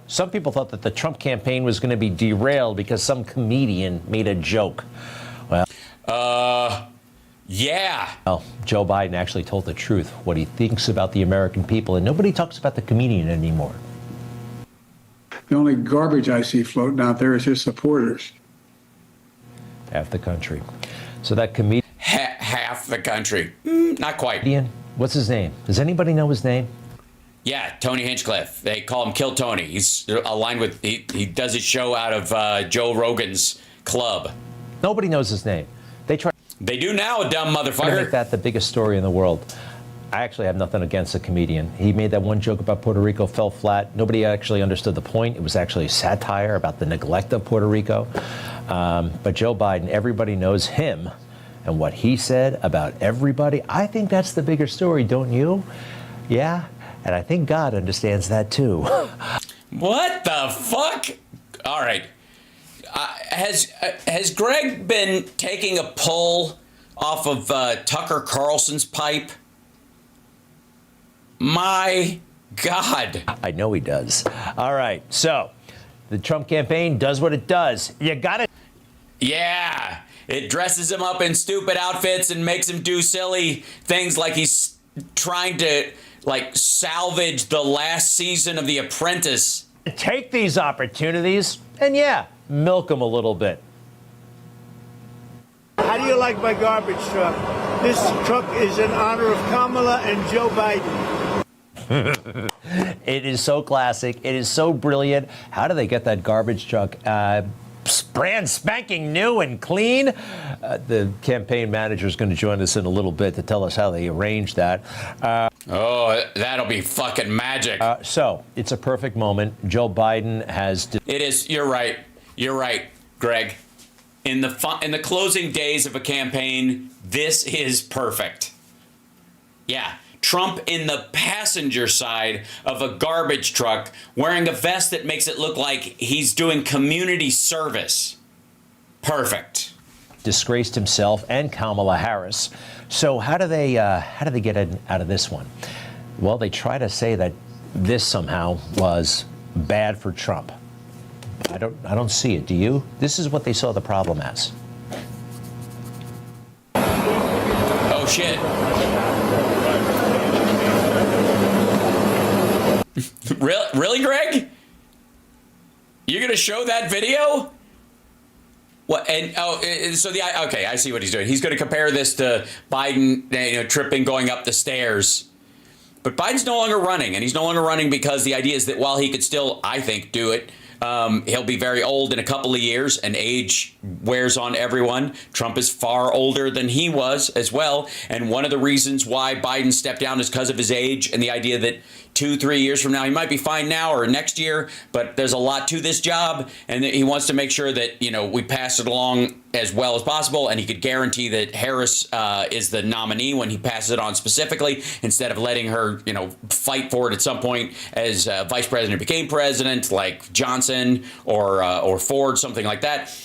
C: some people thought that the Trump campaign was going to be derailed because some comedian made a joke. Well,
A: yeah.
C: Well, Joe Biden actually told the truth, what he thinks about the American people, and nobody talks about the comedian anymore.
J: The only garbage I see floating out there is his supporters.
C: Half the country. So that comedian...
A: Half the country. Not quite.
C: What's his name? Does anybody know his name?
A: Yeah, Tony Hinchcliffe. They call him Kill Tony. He's aligned with... He does his show out of Joe Rogan's club.
C: Nobody knows his name.
A: They do now, a dumb motherfucker.
C: I make that the biggest story in the world. I actually have nothing against the comedian. He made that one joke about Puerto Rico, fell flat. Nobody actually understood the point. It was actually satire about the neglect of Puerto Rico. But Joe Biden, everybody knows him and what he said about everybody. I think that's the bigger story, don't you? Yeah, and I think God understands that too.
A: What the fuck? All right. Has Greg been taking a pull off of Tucker Carlson's pipe? My God.
C: I know he does. All right, so the Trump campaign does what it does. You got it.
A: Yeah, it dresses him up in stupid outfits and makes him do silly things like he's trying to salvage the last season of The Apprentice.
C: Take these opportunities and milk them a little bit.
B: How do you like my garbage truck? This truck is in honor of Kamala and Joe Biden.
C: It is so classic. It is so brilliant. How do they get that garbage truck brand spanking new and clean? The campaign manager is going to join us in a little bit to tell us how they arranged that.
A: That'll be fucking magic.
C: So it's a perfect moment. Joe Biden has...
A: It is. You're right. You're right, Greg. In the closing days of a campaign, this is perfect. Yeah. Trump in the passenger side of a garbage truck wearing a vest that makes it look like he's doing community service. Perfect.
C: Disgraced himself and Kamala Harris. So how do they get out of this one? Well, they try to say that this somehow was bad for Trump. I don't see it. Do you? This is what they saw the problem as.
A: Oh shit. Really, Greg? You're gonna show that video? What? And okay, I see what he's doing. He's gonna compare this to Biden, tripping going up the stairs. But Biden's no longer running, and he's no longer running because the idea is that while he could still, I think, do it, he'll be very old in a couple of years, and age wears on everyone. Trump is far older than he was as well. And one of the reasons why Biden stepped down is because of his age and the idea that 2-3 years from now, he might be fine now or next year, but there's a lot to this job. And he wants to make sure that, we pass it along as well as possible. And he could guarantee that Harris is the nominee when he passes it on specifically, instead of letting her, fight for it at some point as vice president became president, like Johnson or Ford, something like that.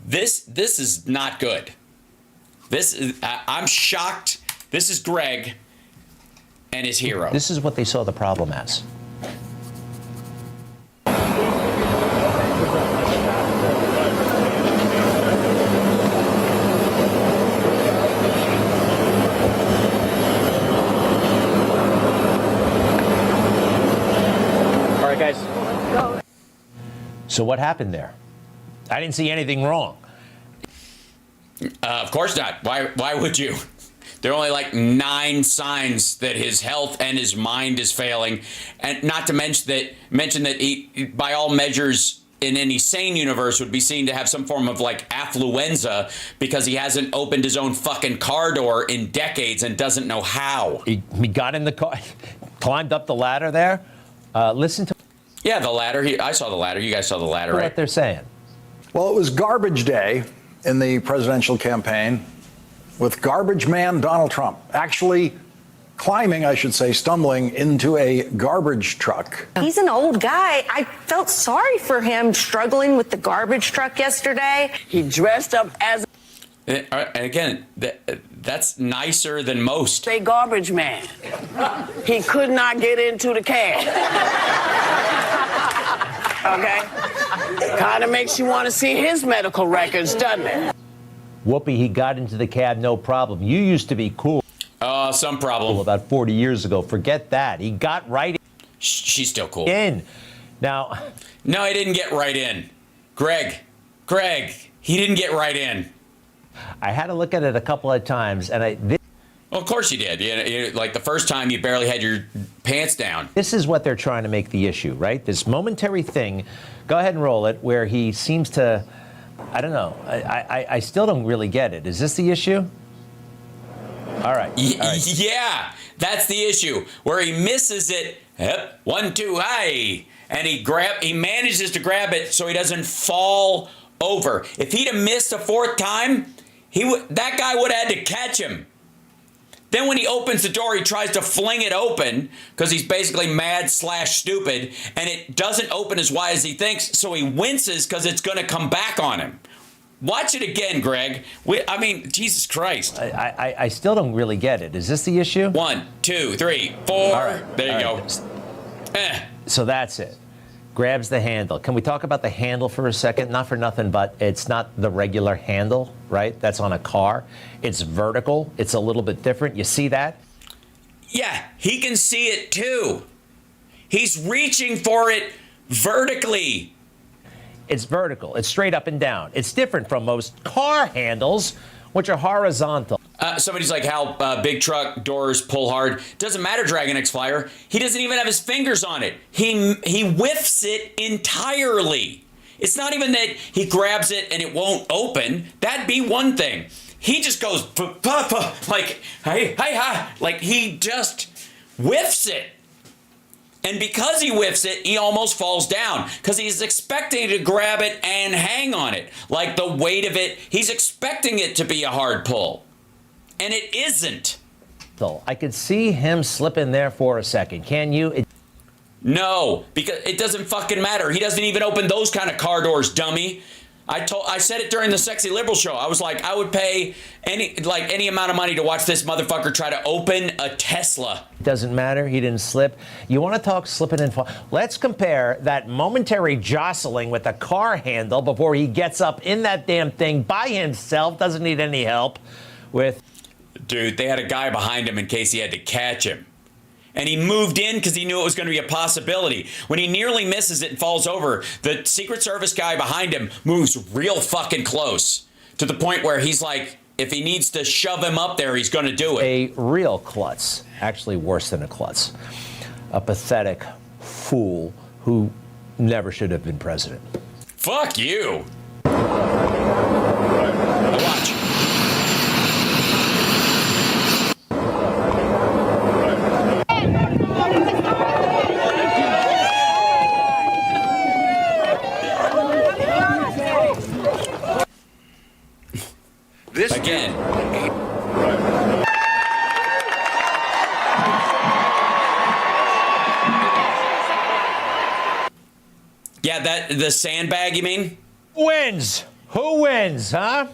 A: This is not good. I'm shocked. This is Greg and his hero.
C: This is what they saw the problem as.
L: All right, guys.
C: So what happened there? I didn't see anything wrong.
A: Of course not. Why would you? There are only like 9 signs that his health and his mind is failing, and not to mention that he, by all measures, in any sane universe, would be seen to have some form of like affluenza because he hasn't opened his own fucking car door in decades and doesn't know how.
C: He got in the car, climbed up the ladder there. Listen to.
A: Yeah, the ladder. I saw the ladder. You guys saw the ladder, right?
C: What they're saying.
M: Well, it was garbage day in the presidential campaign, with garbage man Donald Trump actually climbing, I should say, stumbling into a garbage truck.
H: He's an old guy. I felt sorry for him struggling with the garbage truck yesterday.
N: He dressed up as
A: and again, that's nicer than most.
N: a garbage man. He could not get into the cab. Okay? Kind of makes you want to see his medical records, doesn't it?
C: Whoopi, he got into the cab, no problem. You used to be cool.
A: Some problem.
C: About 40 years ago. Forget that. He got right in.
A: She's still cool.
C: Now.
A: No, he didn't get right in. Greg, he didn't get right in.
C: I had to look at it a couple of times, and
A: well, of course you did. Like the first time you barely had your pants down.
C: This is what they're trying to make the issue, right? This momentary thing. Go ahead and roll it, where he seems to, I don't know. I still don't really get it. Is this the issue? All right.
A: Yeah, that's the issue. Where he misses it. Yep, 1, 2, high. And he manages to grab it so he doesn't fall over. If he'd have missed a 4th time, that guy would have had to catch him. Then when he opens the door, he tries to fling it open because he's basically mad/stupid, and it doesn't open as wide as he thinks, so he winces because it's going to come back on him. Watch it again, Greg. Jesus Christ.
C: I still don't really get it. Is this the issue?
A: 1, 2, 3, 4.
C: All right.
A: There you go.
C: So that's it. Grabs the handle. Can we talk about the handle for a second? Not for nothing, but it's not the regular handle, right? That's on a car. It's vertical. It's a little bit different. You see that?
A: Yeah, he can see it too. He's reaching for it vertically.
C: It's vertical. It's straight up and down. It's different from most car handles, which are horizontal.
A: Somebody's like, how big truck doors pull hard. Doesn't matter, Dragon X Flyer. He doesn't even have his fingers on it. He whiffs it entirely. It's not even that he grabs it and it won't open. That'd be one thing. He just goes like, hey, like he just whiffs it. And because he whiffs it, he almost falls down because he's expecting to grab it and hang on it. Like the weight of it, he's expecting it to be a hard pull. And it isn't.
C: I could see him slip in there for a second. Can you?
A: No, because it doesn't fucking matter. He doesn't even open those kind of car doors, dummy. I said it during the Sexy Liberal show. I was like, I would pay any amount of money to watch this motherfucker try to open a Tesla.
C: Doesn't matter. He didn't slip. You want to talk slipping and fall? Let's compare that momentary jostling with the car handle before he gets up in that damn thing by himself, doesn't need any help, with...
A: Dude, they had a guy behind him in case he had to catch him. And he moved in because he knew it was going to be a possibility. When he nearly misses it and falls over, the Secret Service guy behind him moves real fucking close to the point where he's like, if he needs to shove him up there, he's going to do it.
C: A real klutz, actually worse than a klutz, a pathetic fool who never should have been president.
A: Fuck you. Watch.
F: This
A: again. Yeah, that the sandbag, you mean?
C: Wins. Who wins, huh?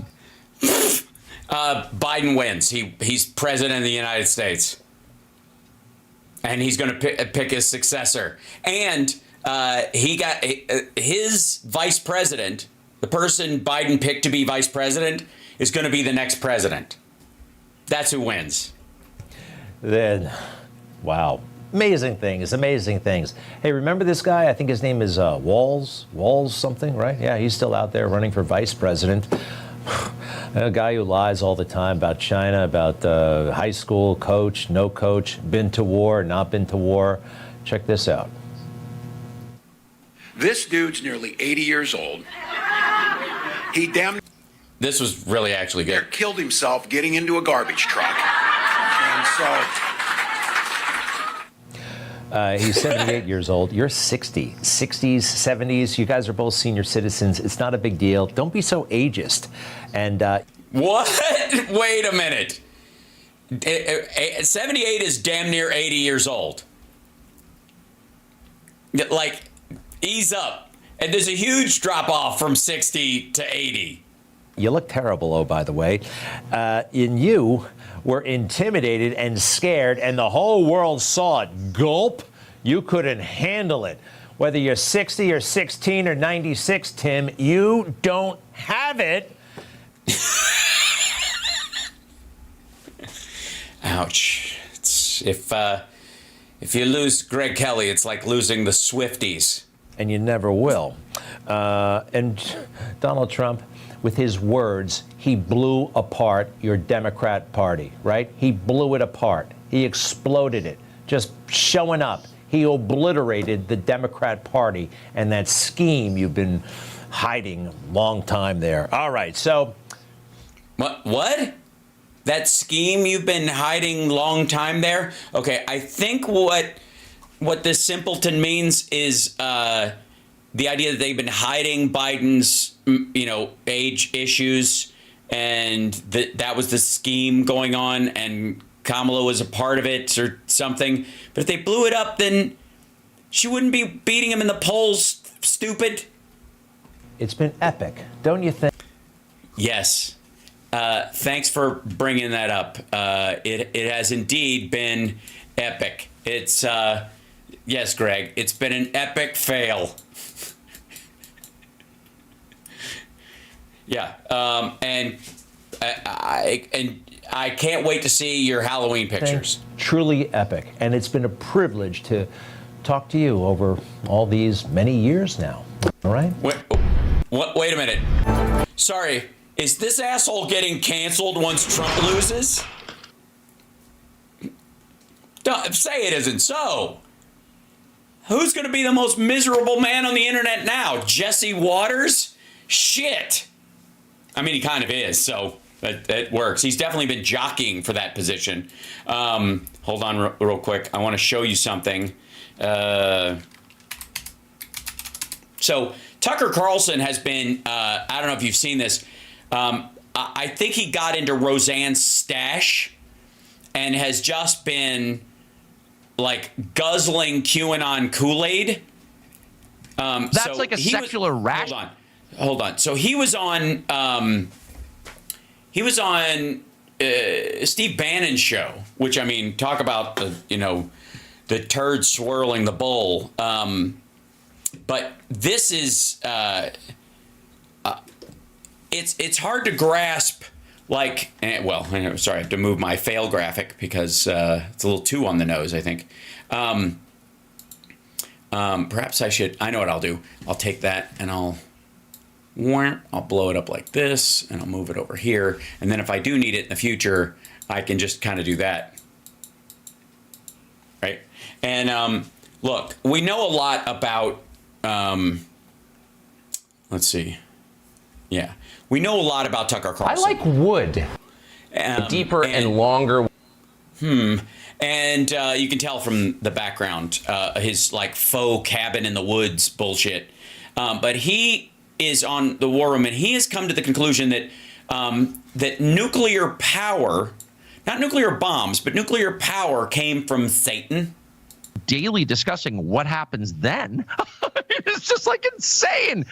A: Biden wins. He's president of the United States. And he's going to pick his successor. And he got his vice president, the person Biden picked to be vice president, is going to be the next president. That's who wins.
C: Then, wow. Amazing things, amazing things. Hey, remember this guy? I think his name is Walls something, right? Yeah, he's still out there running for vice president. A guy who lies all the time about China, about high school coach, no coach, been to war, not been to war. Check this out.
L: This dude's nearly 80 years old. He
A: This was really actually good.
L: Killed himself getting into a garbage truck. And so...
C: He's 78 years old. You're 60. 60s, 70s. You guys are both senior citizens. It's not a big deal. Don't be so ageist. And
A: what? Wait a minute. 78 is damn near 80 years old. Like, ease up. And there's a huge drop off from 60 to 80.
C: You look terrible, oh, by the way. And you were intimidated and scared, and the whole world saw it. Gulp. You couldn't handle it. Whether you're 60 or 16 or 96, Tim, you don't have it.
A: Ouch. If you lose Greg Kelly, it's like losing the Swifties.
C: And you never will. And Donald Trump, with his words, he blew apart your Democrat Party, right? He blew it apart. He exploded it. Just showing up. He obliterated the Democrat Party and that scheme you've been hiding a long time there. All right, so...
A: What? That scheme you've been hiding long time there? Okay, I think what this simpleton means is the idea that they've been hiding Biden's, age issues, and that was the scheme going on, and Kamala was a part of it or something. But if they blew it up, then she wouldn't be beating him in the polls, stupid.
C: It's been epic, don't you think?
A: Yes. Thanks for bringing that up. It has indeed been epic. It's, yes, Greg, it's been an epic fail. Yeah. And I can't wait to see your Halloween pictures.
C: Truly epic. And it's been a privilege to talk to you over all these many years now. All right?
A: Wait a minute. Sorry. Is this asshole getting canceled once Trump loses? Don't say it isn't so. Who's going to be the most miserable man on the internet now? Jesse Waters? Shit. I mean, he kind of is, so it works. He's definitely been jockeying for that position. Hold on real quick. I want to show you something. So Tucker Carlson has been, I don't know if you've seen this, I think he got into Roseanne's stash and has just been like guzzling QAnon Kool-Aid.
O: That's like a sexual harassment.
A: Hold on. hold on. So he was on Steve Bannon's show, which, I mean, talk about the turd swirling the bowl. But this is it's hard to grasp. Like, well, sorry, I have to move my fail graphic because it's a little too on the nose, I think. Perhaps I should. I know what I'll do. I'll take that and I'll blow it up like this, and I'll move it over here. And then if I do need it in the future, I can just kind of do that. Right? And look, we know a lot about, let's see. Yeah. We know a lot about Tucker Carlson.
O: I like wood. Deeper and longer.
A: And you can tell from the background, his like faux cabin in the woods bullshit. But he is on the War Room, and he has come to the conclusion that that nuclear power, not nuclear bombs, but nuclear power came from Satan.
O: Daily discussing what happens then. It's just like insane.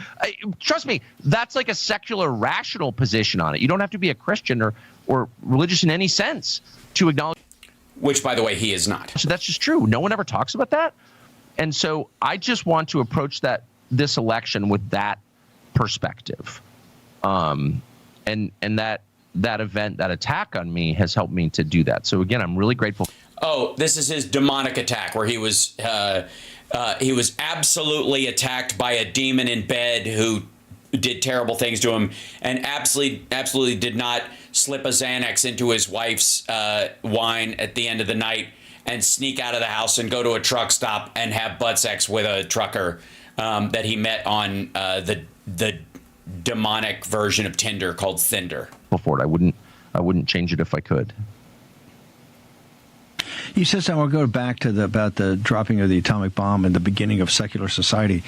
O: Trust me, that's like a secular, rational position on it. You don't have to be a Christian or religious in any sense to acknowledge.
A: Which, by the way, he is not.
O: So that's just true. No one ever talks about that. And so I just want to approach this election with that perspective. And that event, that attack on me has helped me to do that. So again, I'm really grateful.
A: Oh, this is his demonic attack where he was absolutely attacked by a demon in bed who did terrible things to him, and absolutely did not slip a Xanax into his wife's wine at the end of the night and sneak out of the house and go to a truck stop and have butt sex with a trucker that he met on the demonic version of Tinder called Cinder.
O: Before it, I wouldn't change it if I could.
P: You said something. We'll go back to about the dropping of the atomic bomb and the beginning of secular society.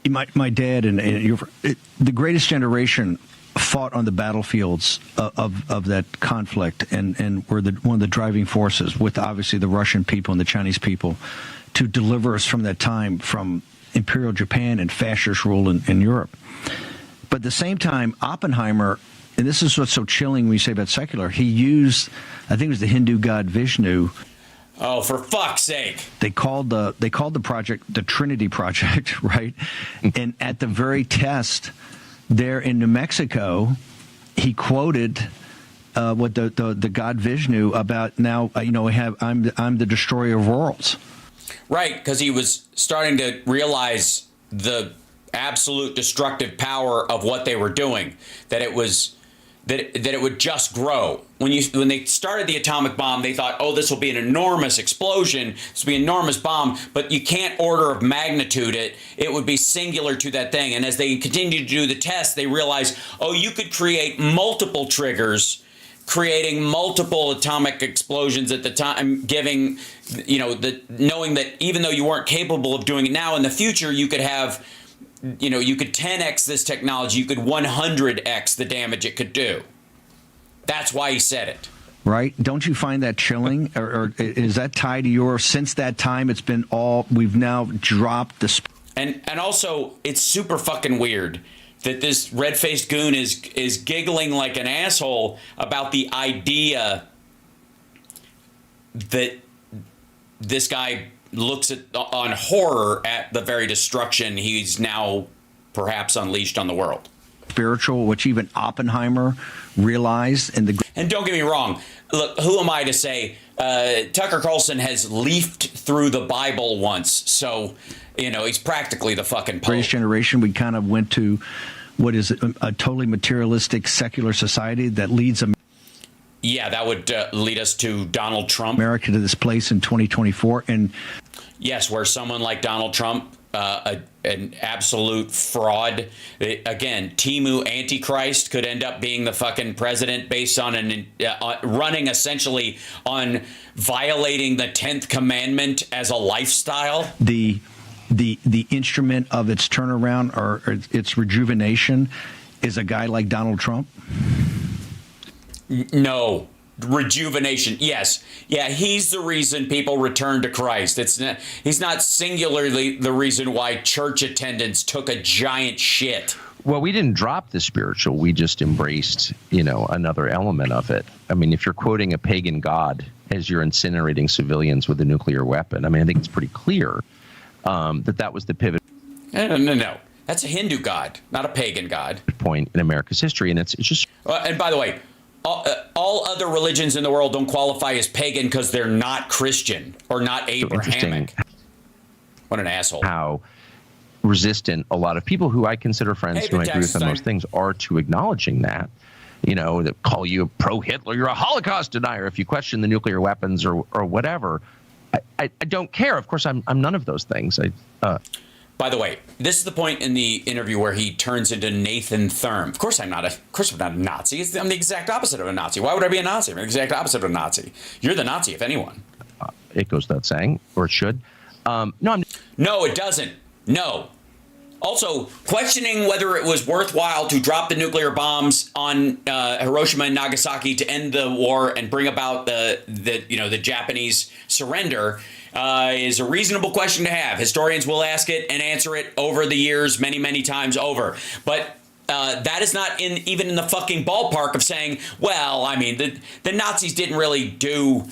P: My dad and the greatest generation fought on the battlefields of that conflict and were one of the driving forces with obviously the Russian people and the Chinese people to deliver us from that time from Imperial Japan and fascist rule in Europe. But at the same time, Oppenheimer, and this is what's so chilling when you say about secular, he used, I think it was the Hindu god Vishnu.
A: Oh, for fuck's sake.
P: They called the project the Trinity Project, right? And at the very test there in New Mexico, he quoted what the god Vishnu about now, I'm the destroyer of worlds.
A: Right, because he was starting to realize the absolute destructive power of what they were doing, that it was that it would just grow. When they started the atomic bomb, they thought, oh, this will be an enormous explosion, this will be an enormous bomb, but you can't order of magnitude it. It would be singular to that thing. And as they continued to do the test, they realized, oh, you could create multiple triggers, creating multiple atomic explosions at the time, giving, knowing that even though you weren't capable of doing it now, in the future, you could have, you could 10x this technology, you could 100x the damage it could do. That's why he said it.
P: Right? Don't you find that chilling? Or is that tied to since that time, it's been we've now dropped the...
A: And also, it's super fucking weird that this red-faced goon is giggling like an asshole about the idea that this guy looks on horror at the very destruction he's now perhaps unleashed on the world.
P: Spiritual, which even Oppenheimer realized. And
A: don't get me wrong. Look, who am I to say? Tucker Carlson has leafed through the Bible once, so he's practically the fucking Pope.
P: Greatest generation, we kind of went to what is a totally materialistic secular society that leads
A: Yeah, that would lead us to Donald Trump.
P: America to this place in 2024. And
A: yes, where someone like Donald Trump, an absolute fraud, again, Timu Antichrist, could end up being the fucking president based on running essentially on violating the 10th commandment as a lifestyle.
P: The instrument of its turnaround or its rejuvenation is a guy like Donald Trump?
A: No, rejuvenation. Yes. Yeah, he's the reason people return to Christ. He's not singularly the reason why church attendance took a giant shit.
O: Well, we didn't drop the spiritual. We just embraced, another element of it. I mean, if you're quoting a pagan god as you're incinerating civilians with a nuclear weapon, I mean, I think it's pretty clear that was the pivot.
A: No. That's a Hindu god, not a pagan god.
O: Point in America's history, and it's just.
A: And by the way, all other religions in the world don't qualify as pagan because they're not Christian or not Abrahamic. What an asshole!
O: How resistant a lot of people who I consider friends who I agree with on most things are to acknowledging that. That call you a pro-Hitler, you're a Holocaust denier if you question the nuclear weapons or whatever. I don't care. Of course, I'm none of those things.
A: By the way, this is the point in the interview where he turns into Nathan Thurm. Of course I'm not a Nazi. I'm the exact opposite of a Nazi. Why would I be a Nazi? I'm the exact opposite of a Nazi. You're the Nazi, if anyone.
O: It goes without saying, or it should.
A: No, it doesn't. No. Also, questioning whether it was worthwhile to drop the nuclear bombs on Hiroshima and Nagasaki to end the war and bring about the Japanese surrender is a reasonable question to have. Historians will ask it and answer it over the years many, many times over. But that is not even in the fucking ballpark of saying, well, I mean, the Nazis didn't really do.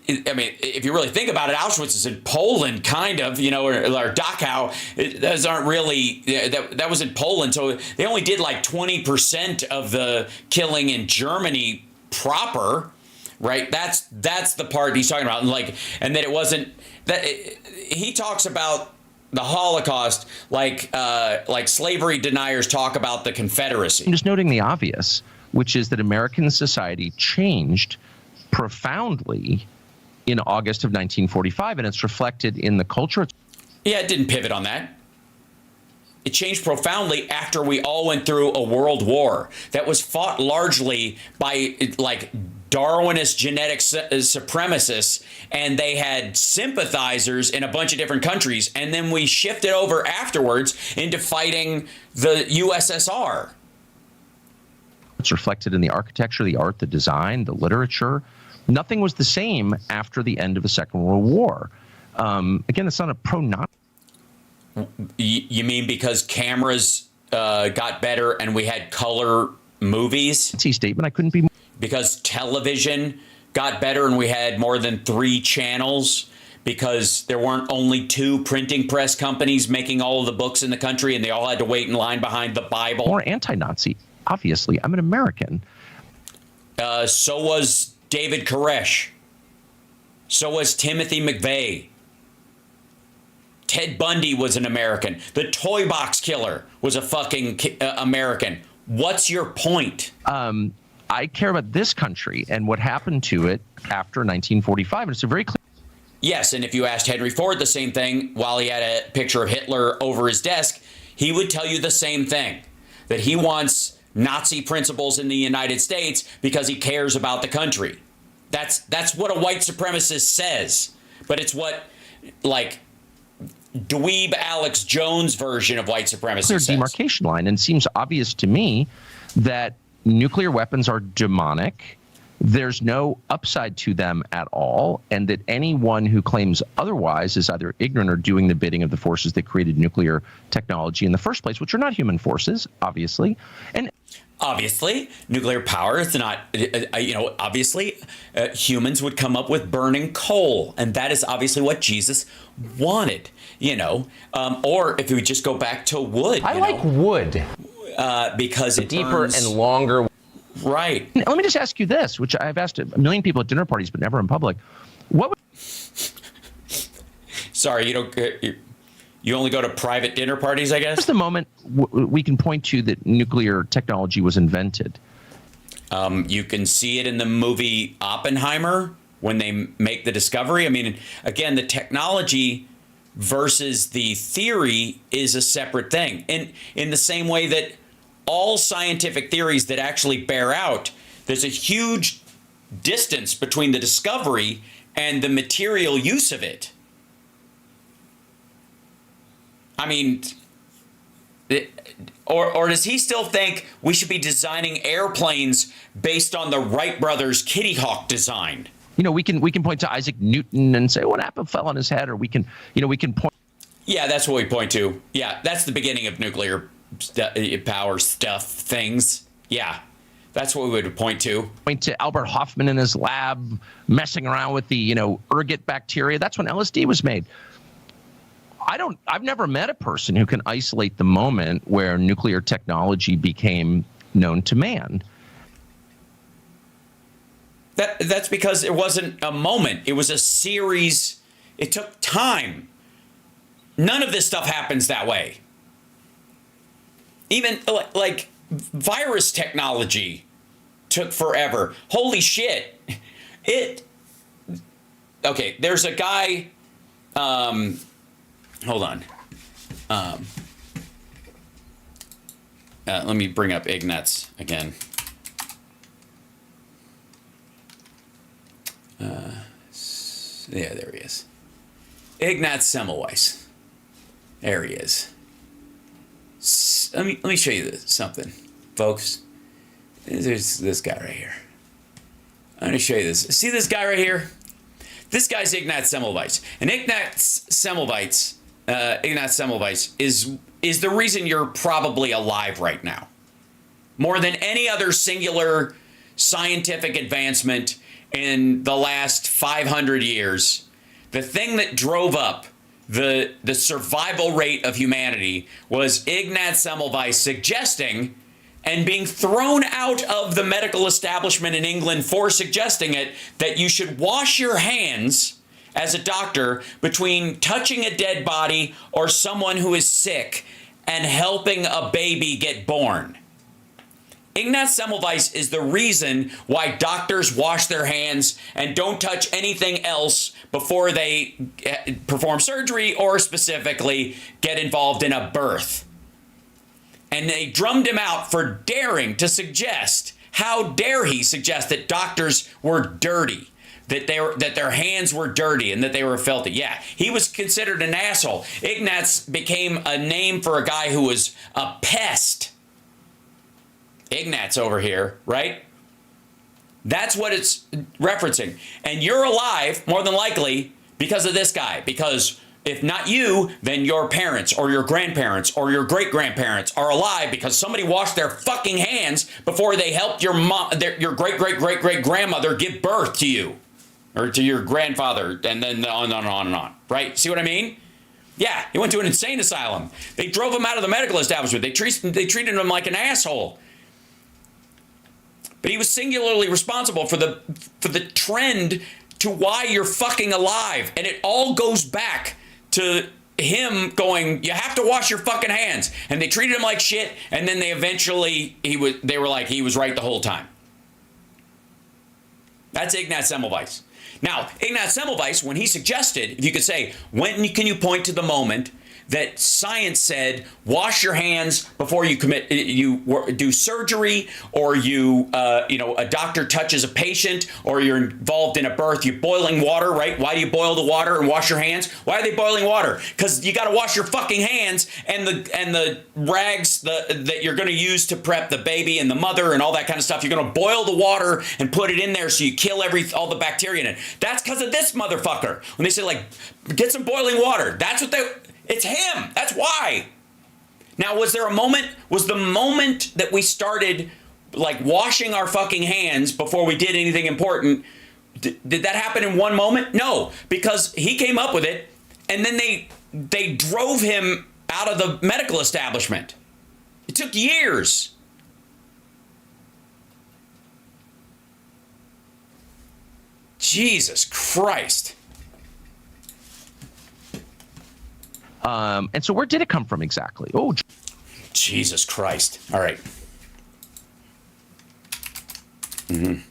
A: I mean, if you really think about it, Auschwitz is in Poland, kind of, or Dachau. Those aren't really, that was in Poland. So they only did like 20% of the killing in Germany proper, right? That's the part he's talking about. And that it wasn't, that he talks about the Holocaust like slavery deniers talk about the Confederacy.
O: I'm just noting the obvious, which is that American society changed profoundly in August of 1945, and it's reflected in the culture.
A: Yeah, it didn't pivot on that. It changed profoundly after we all went through a world war that was fought largely by Darwinist genetic supremacists, and they had sympathizers in a bunch of different countries, and then we shifted over afterwards into fighting the USSR.
O: It's reflected in the architecture, the art, the design, the literature. Nothing was the same after the end of the Second World War. Again, it's not a pro-Nazi.
A: You mean because cameras got better and we had color movies?
O: Statement. I couldn't be.
A: Because television got better and we had more than 3 channels. Because there weren't only 2 printing press companies making all of the books in the country, and they all had to wait in line behind the Bible.
O: More anti-Nazi. Obviously, I'm an American.
A: So was David Koresh. So was Timothy McVeigh. Ted Bundy was an American. The Toy Box Killer was a fucking American. What's your point?
O: I care about this country and what happened to it after 1945. And it's a very clear.
A: Yes, and if you asked Henry Ford the same thing while he had a picture of Hitler over his desk, he would tell you the same thing. That he wants Nazi principles in the United States because he cares about the country. That's what a white supremacist says. But it's what, dweeb Alex Jones version of white supremacy
O: clear
A: says.
O: Demarcation line, and it seems obvious to me that nuclear weapons are demonic. There's no upside to them at all, and that anyone who claims otherwise is either ignorant or doing the bidding of the forces that created nuclear technology in the first place, which are not human forces, obviously. And
A: obviously, nuclear power is not, obviously, humans would come up with burning coal, and that is obviously what Jesus wanted, or if we just go back to wood.
C: I like wood.
A: Because it
C: deeper
A: burns.
C: and longer.
A: Right.
O: Let me just ask you this, which I've asked a million people at dinner parties, but never in public. What would...
A: Sorry, you only go to private dinner parties, I guess?
O: What's the moment we can point to that nuclear technology was invented?
A: You can see it in the movie Oppenheimer when they make the discovery. I mean, again, the technology versus the theory is a separate thing. In the same way that all scientific theories that actually bear out, there's a huge distance between the discovery and the material use of it. I mean, Or does he still think we should be designing airplanes based on the Wright brothers Kitty Hawk design?
O: You know, we can point to Isaac Newton and say, what apple fell on his head? Or we can point.
A: Yeah, that's what we point to. Yeah, that's the beginning of nuclear power stuff, things. Yeah, that's what we would point to.
O: Point to Albert Hoffman in his lab messing around with the, ergot bacteria. That's when LSD was made. I've never met a person who can isolate the moment where nuclear technology became known to man.
A: That's because it wasn't a moment. It was a series. It took time. None of this stuff happens that way. Even like virus technology took forever. Holy shit. Okay, there's a guy, hold on. Let me bring up Ignatz again. Yeah, there he is. Ignatz Semmelweis. There he is. Let me show you something, folks. There's this guy right here. I'm going to show you this. See this guy right here? This guy's Ignatz Semmelweis. And Ignatz Semmelweis is the reason you're probably alive right now. More than any other singular scientific advancement in the last 500 years, the thing that drove up the survival rate of humanity was Ignatz Semmelweis suggesting and being thrown out of the medical establishment in England for suggesting it, that you should wash your hands as a doctor between touching a dead body or someone who is sick and helping a baby get born. Ignatz Semmelweis is the reason why doctors wash their hands and don't touch anything else before they perform surgery or specifically get involved in a birth. And they drummed him out for daring to suggest, how dare he suggest that doctors were dirty, that their hands were dirty and that they were filthy. Yeah, he was considered an asshole. Ignatz became a name for a guy who was a pest. Ignatz over here, right? That's what it's referencing. And you're alive, more than likely, because of this guy. Because if not you, then your parents or your grandparents or your great-grandparents are alive because somebody washed their fucking hands before they helped your mom, your great-great-great-great-grandmother give birth to you. Or to your grandfather, and then on and on and on. Right? See what I mean? Yeah, he went to an insane asylum. They drove him out of the medical establishment. They treated him like an asshole. But he was singularly responsible for the trend to why you're fucking alive. And it all goes back to him going, you have to wash your fucking hands. And they treated him like shit, and then they were like, he was right the whole time. That's Ignatz Semmelweis. Now, Ignatz Semmelweis, when he suggested, if you could say, when can you point to the moment that science said, wash your hands before you do surgery, or a doctor touches a patient, or you're involved in a birth, you're boiling water, right? Why do you boil the water and wash your hands? Why are they boiling water? Because you got to wash your fucking hands and the rags that you're going to use to prep the baby and the mother and all that kind of stuff. You're going to boil the water and put it in there so you kill all the bacteria in it. That's because of this motherfucker. When they say, like, get some boiling water, it's him. That's why. Now, was the moment that we started, like, washing our fucking hands before we did anything important, did that happen in one moment? No, because he came up with it, and then they drove him out of the medical establishment. It took years. Jesus Christ.
O: And so where did it come from exactly? Oh,
A: Jesus Christ. All right. Mm-hmm.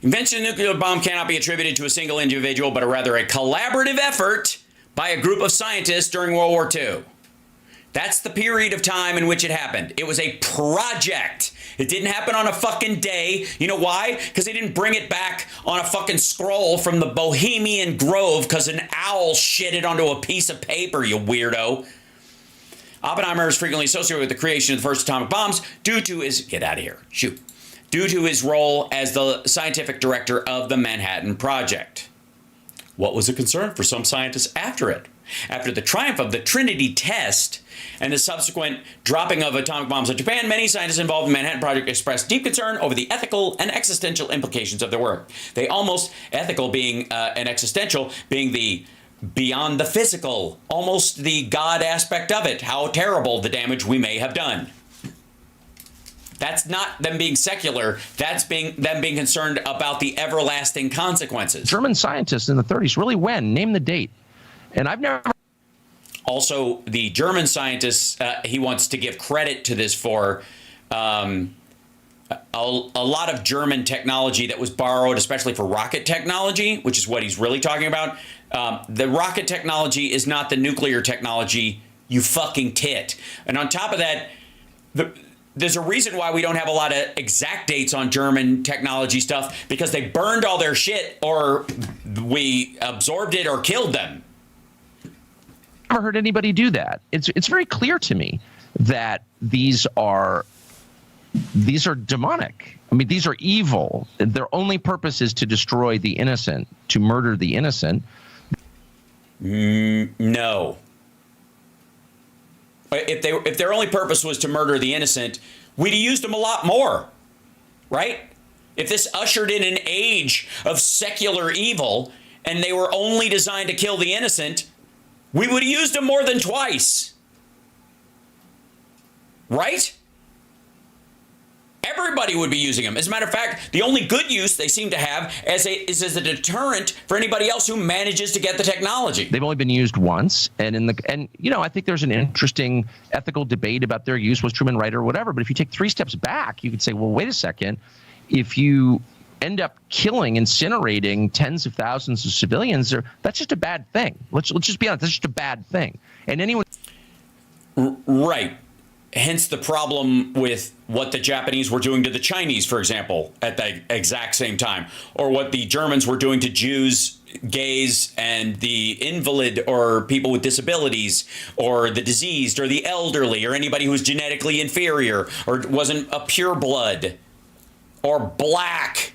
A: Invention of the nuclear bomb cannot be attributed to a single individual, but rather a collaborative effort by a group of scientists during World War II. That's the period of time in which it happened. It was a project. It didn't happen on a fucking day. You know why? Because they didn't bring it back on a fucking scroll from the Bohemian Grove because an owl shitted onto a piece of paper, you weirdo. Oppenheimer is frequently associated with the creation of the first atomic bombs due to his... Get out of here. Shoot. Due to his role as the scientific director of the Manhattan Project. What was a concern for some scientists after it? After the triumph of the Trinity test and the subsequent dropping of atomic bombs on Japan, many scientists involved in the Manhattan Project expressed deep concern over the ethical and existential implications of their work. They almost, ethical being and existential being the beyond the physical, almost the God aspect of it, how terrible the damage we may have done. That's not them being secular. That's them being concerned about the everlasting consequences.
O: German scientists in the 30s, really when? Name the date. And I've never...
A: Also, the German scientists, he wants to give credit to this for a lot of German technology that was borrowed, especially for rocket technology, which is what he's really talking about. The rocket technology is not the nuclear technology, you fucking tit. And on top of that, there's a reason why we don't have a lot of exact dates on German technology stuff, because they burned all their shit or we absorbed it or killed them.
O: I've never heard anybody do that. It's very clear to me that these are demonic. I mean, these are evil. Their only purpose is to destroy the innocent, to murder the innocent.
A: No. If their only purpose was to murder the innocent, we'd have used them a lot more, right? If this ushered in an age of secular evil and they were only designed to kill the innocent, we would have used them more than twice. Right? Everybody would be using them. As a matter of fact, the only good use they seem to have is as a deterrent for anybody else who manages to get the technology.
O: They've only been used once, and I think there's an interesting ethical debate about their use. Was Truman right or whatever? But if you take 3 steps back, you could say, well, wait a second. If you end up killing, incinerating tens of thousands of civilians, that's just a bad thing. Let's just be honest. That's just a bad thing. And anyone,
A: right. Hence the problem with what the Japanese were doing to the Chinese, for example, at the exact same time, or what the Germans were doing to Jews, gays, and the invalid or people with disabilities, or the diseased, or the elderly, or anybody who was genetically inferior, or wasn't a pureblood, or black.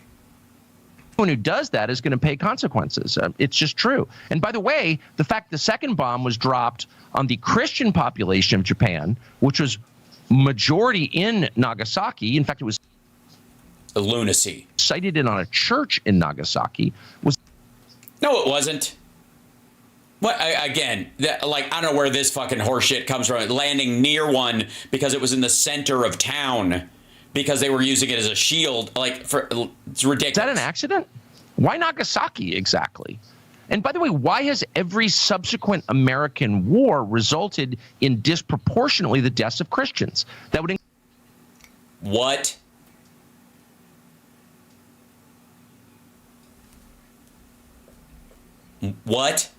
O: Anyone who does that is going to pay consequences. It's just true. And by the way, the fact the second bomb was dropped on the Christian population of Japan, which was majority in Nagasaki. In fact, it was
A: a lunacy.
O: Sighted in on a church in Nagasaki.
A: No, it wasn't. What I don't know where this fucking horseshit comes from. Landing near one because it was in the center of town because they were using it as a shield. It's ridiculous.
O: Is that an accident? Why Nagasaki exactly? And by the way, why has every subsequent American war resulted in disproportionately the deaths of Christians? That would.
A: What? What?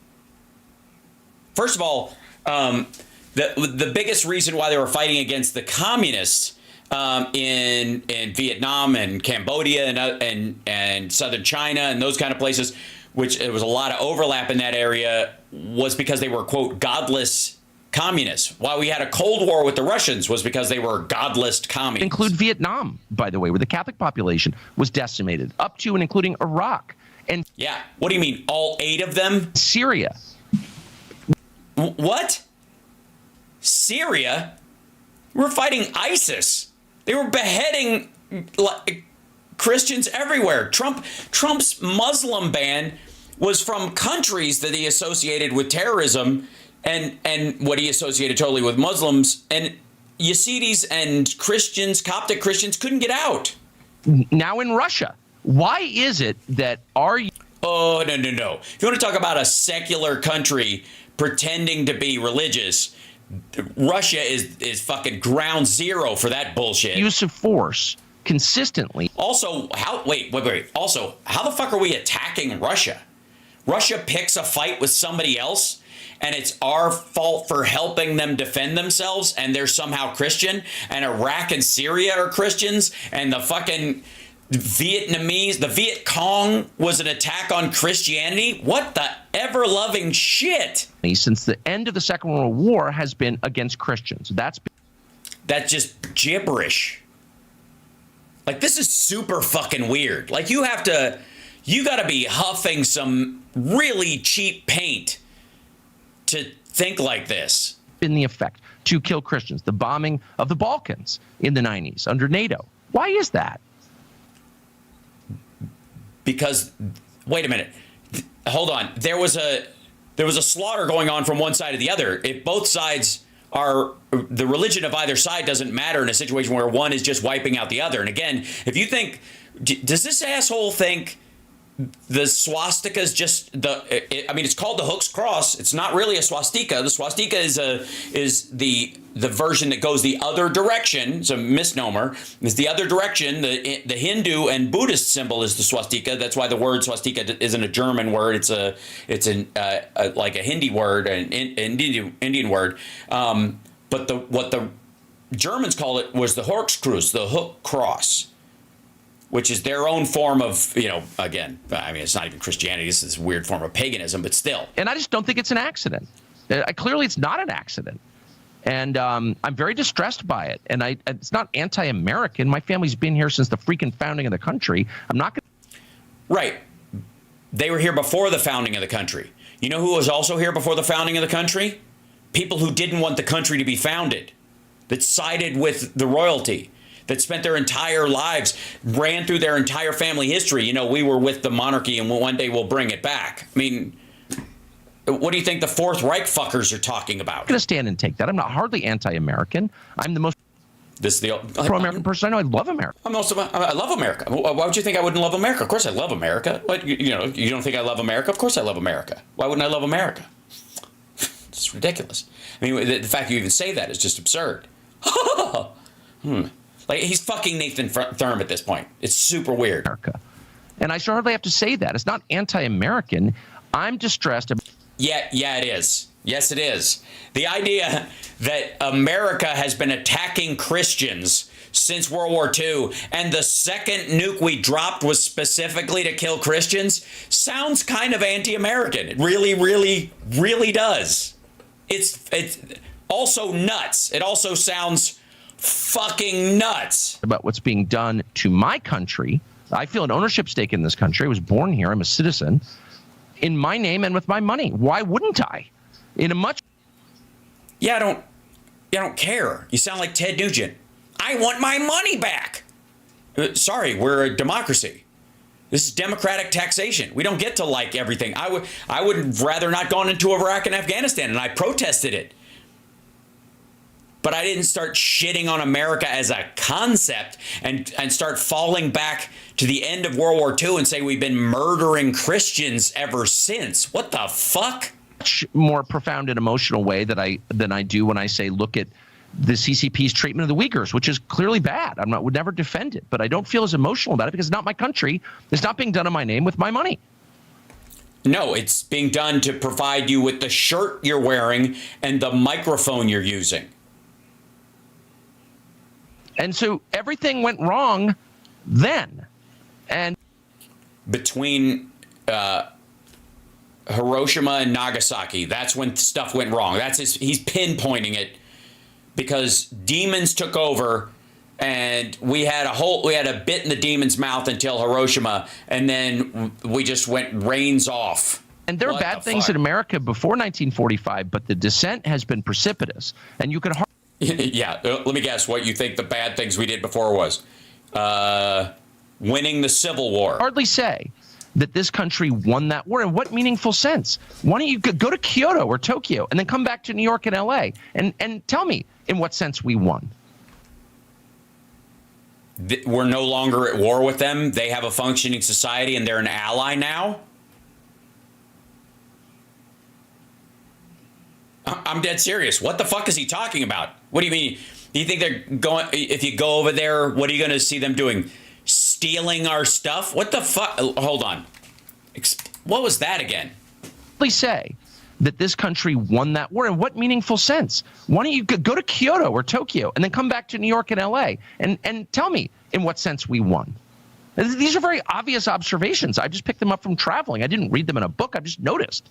A: First of all, the biggest reason why they were fighting against the communists in Vietnam and Cambodia and southern China and those kind of places, which there was a lot of overlap in that area, was because they were, quote, godless communists. Why we had a Cold War with the Russians was because they were godless communists.
O: Include Vietnam, by the way, where the Catholic population was decimated, up to and including Iraq. And
A: yeah, what do you mean, all 8 of them?
O: Syria.
A: What? Syria? We're fighting ISIS. They were beheading Christians everywhere. Trump's Muslim ban was from countries that he associated with terrorism and what he associated totally with Muslims. And Yazidis and Christians, Coptic Christians, couldn't get out.
O: Now in Russia. Why is it that
A: Oh, no. If you want to talk about a secular country pretending to be religious, Russia is fucking ground zero for that bullshit.
O: Use of force consistently.
A: Also, wait. Also, how the fuck are we attacking Russia? Russia picks a fight with somebody else, and it's our fault for helping them defend themselves, and they're somehow Christian, and Iraq and Syria are Christians, and the fucking Vietnamese, the Viet Cong was an attack on Christianity? What the ever-loving shit?
O: Since the end of the Second World War has been against Christians. That's
A: just gibberish. Like, this is super fucking weird. Like, you gotta be huffing some really cheap paint to think like this.
O: Been the effect to kill Christians, the bombing of the Balkans in the 90s under NATO. Why is that?
A: Because, wait a minute, hold on. There was a slaughter going on from one side to the other. If both sides are, the religion of either side doesn't matter in a situation where one is just wiping out the other. And again, if you think, does this asshole think the swastika is just it's called the Hook's Cross. It's not really a swastika. The swastika is the version that goes the other direction. It's a misnomer. It's the other direction. The Hindu and Buddhist symbol is the swastika. That's why the word swastika isn't a German word. It's like a Hindi word, an Indian word. But what the Germans called it was the Hochkreuz, the hook cross, which is their own form of, again, I mean, it's not even Christianity. This is a weird form of paganism, but still.
O: And I just don't think it's an accident. Clearly, it's not an accident. And I'm very distressed by it. And it's not anti-American. My family's been here since the freaking founding of the country. I'm not going to...
A: Right. They were here before the founding of the country. You know who was also here before the founding of the country? People who didn't want the country to be founded, that sided with the royalty, that spent their entire lives, ran through their entire family history. We were with the monarchy and one day we'll bring it back. I mean, what do you think the Fourth Reich fuckers are talking about?
O: I'm going to stand and take that. I'm not hardly anti-American. I'm the most pro-American person I know. I love America.
A: I love America. Why would you think I wouldn't love America? Of course I love America. What, you don't think I love America? Of course I love America. Why wouldn't I love America? It's ridiculous. I mean, the fact you even say that is just absurd. Like, he's fucking Nathan Thurm at this point. It's super weird.
O: America. And I sure hardly have to say that. It's not anti-American. I'm distressed.
A: Yeah, it is. Yes, it is. The idea that America has been attacking Christians since World War II, and the second nuke we dropped was specifically to kill Christians, sounds kind of anti-American. It really, really, really does. It's also nuts. It also sounds fucking nuts.
O: About what's being done to my country. I feel an ownership stake in this country. I was born here. I'm a citizen. In my name and with my money. Why wouldn't I?
A: I don't care. You sound like Ted Nugent. I want my money back. Sorry, we're a democracy. This is democratic taxation. We don't get to like everything. I would rather not gone into Iraq and Afghanistan, and I protested it. But I didn't start shitting on America as a concept and start falling back to the end of World War II and say we've been murdering Christians ever since. What the fuck?
O: Much more profound and emotional way than I do when I say look at the CCP's treatment of the Uyghurs, which is clearly bad. Would never defend it, but I don't feel as emotional about it because it's not my country. It's not being done in my name with my money.
A: No, it's being done to provide you with the shirt you're wearing and the microphone you're using.
O: And so everything went wrong then. And
A: between Hiroshima and Nagasaki, that's when stuff went wrong. He's pinpointing it because demons took over, and we had a bit in the demon's mouth until Hiroshima, and then we just went reins off.
O: And there are bad things in America before 1945, but the descent has been precipitous. And you can
A: yeah, let me guess what you think the bad things we did before was. Winning the Civil War.
O: Hardly say that this country won that war. In what meaningful sense? Why don't you go to Kyoto or Tokyo and then come back to New York and LA and tell me in what sense we won?
A: We're no longer at war with them. They have a functioning society and they're an ally now. I'm dead serious. What the fuck is he talking about? What do you mean? Do you think they're going, if you go over there, what are you going to see them doing? Stealing our stuff? What the fuck? Hold on. What was that again?
O: Please say that this country won that war. In what meaningful sense? Why don't you go to Kyoto or Tokyo and then come back to New York and LA and tell me in what sense we won? These are very obvious observations. I just picked them up from traveling. I didn't read them in a book. I just noticed.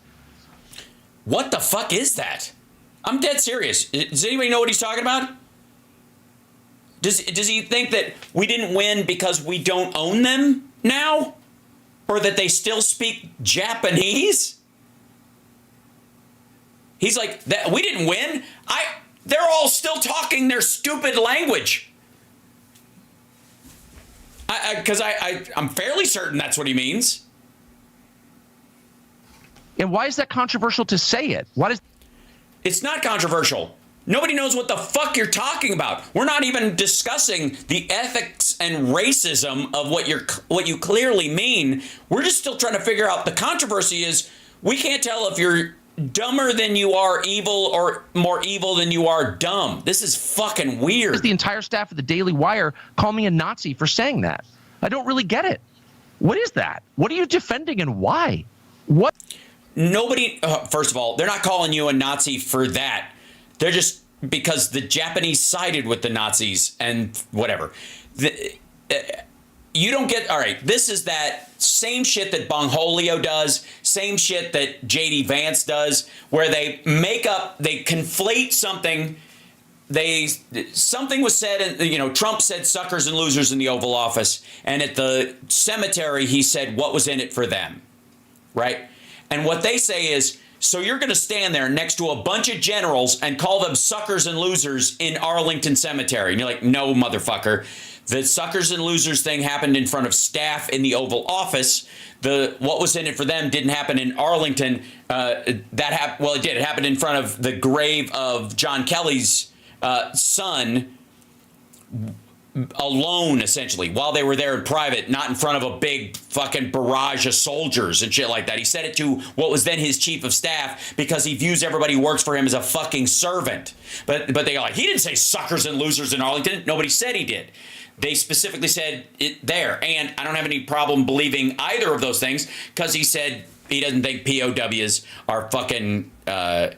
A: What the fuck is that? I'm dead serious. Does anybody know what he's talking about? Does he think that we didn't win because we don't own them now? Or that they still speak Japanese? He's like, that we didn't win. They're all still talking their stupid language. Because I'm fairly certain that's what he means.
O: And why is that controversial to say it?
A: It's not controversial. Nobody knows what the fuck you're talking about. We're not even discussing the ethics and racism of what you clearly mean. We're just still trying to figure out. The controversy is we can't tell if you're dumber than you are evil or more evil than you are dumb. This is fucking weird.
O: The entire staff of the Daily Wire call me a Nazi for saying that. I don't really get it. What is that? What are you defending and why? What?
A: Nobody, first of all, they're not calling you a Nazi for that. They're just because the Japanese sided with the Nazis and whatever. You don't get, all right, this is that same shit that Bongholio does, same shit that J.D. Vance does, where they conflate something. Something was said, and Trump said suckers and losers in the Oval Office, and at the cemetery he said what was in it for them, right? And what they say is, so you're going to stand there next to a bunch of generals and call them suckers and losers in Arlington Cemetery. And you're like, no, motherfucker. The suckers and losers thing happened in front of staff in the Oval Office. What was in it for them didn't happen in Arlington. It did. It happened in front of the grave of John Kelly's son, alone, essentially, while they were there in private, not in front of a big fucking barrage of soldiers and shit like that. He said it to what was then his chief of staff because he views everybody who works for him as a fucking servant. But they go like, he didn't say suckers and losers in Arlington. Nobody said he did. They specifically said it there. And I don't have any problem believing either of those things because he said he doesn't think POWs are fucking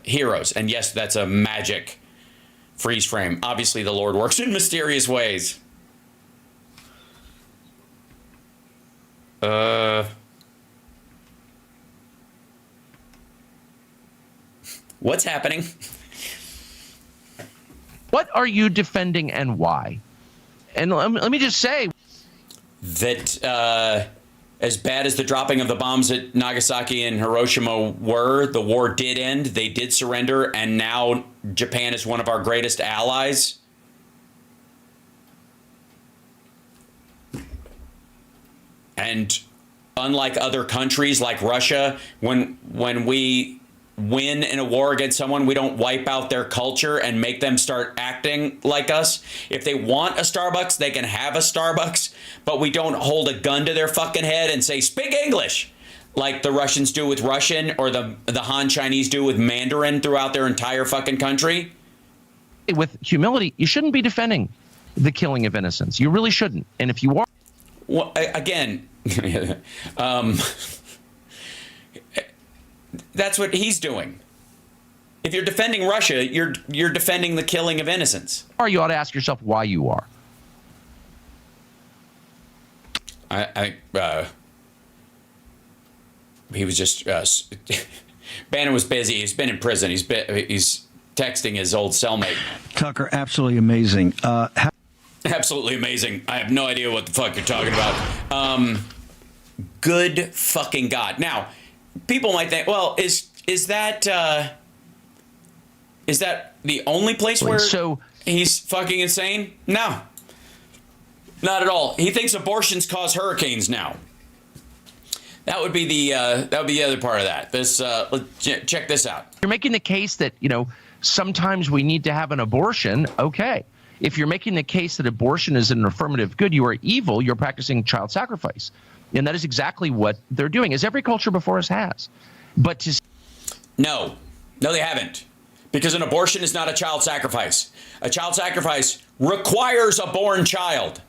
A: heroes. And yes, that's a magic freeze frame. Obviously, the Lord works in mysterious ways. What's happening?
O: What are you defending and why? And let me just say
A: that as bad as the dropping of the bombs at Nagasaki and Hiroshima were, the war did end. They did surrender, and now Japan is one of our greatest allies. And unlike other countries like Russia, when we win in a war against someone, we don't wipe out their culture and make them start acting like us. If they want a Starbucks, they can have a Starbucks, but we don't hold a gun to their fucking head and say, speak English, like the Russians do with Russian or the Han Chinese do with Mandarin throughout their entire fucking country.
O: With humility, you shouldn't be defending the killing of innocents. You really shouldn't. And if you are...
A: Well, again... that's what he's doing. If you're defending Russia, you're defending the killing of innocents.
O: Or you ought to ask yourself why you are.
A: He was just Bannon was busy. He's been in prison. He's texting his old cellmate.
P: Tucker, absolutely amazing.
A: Absolutely amazing. I have no idea what the fuck you're talking about. Good fucking God. Now, people might think, well, is that the only place where he's fucking insane? No, not at all. He thinks abortions cause hurricanes now. That would be the other part of that. Check this out.
O: You're making the case that sometimes we need to have an abortion. Okay. If you're making the case that abortion is an affirmative good, you are evil. You're practicing child sacrifice. And that is exactly what they're doing, as every culture before us has. But to...
A: No, they haven't. Because an abortion is not a child sacrifice. A child sacrifice requires a born child.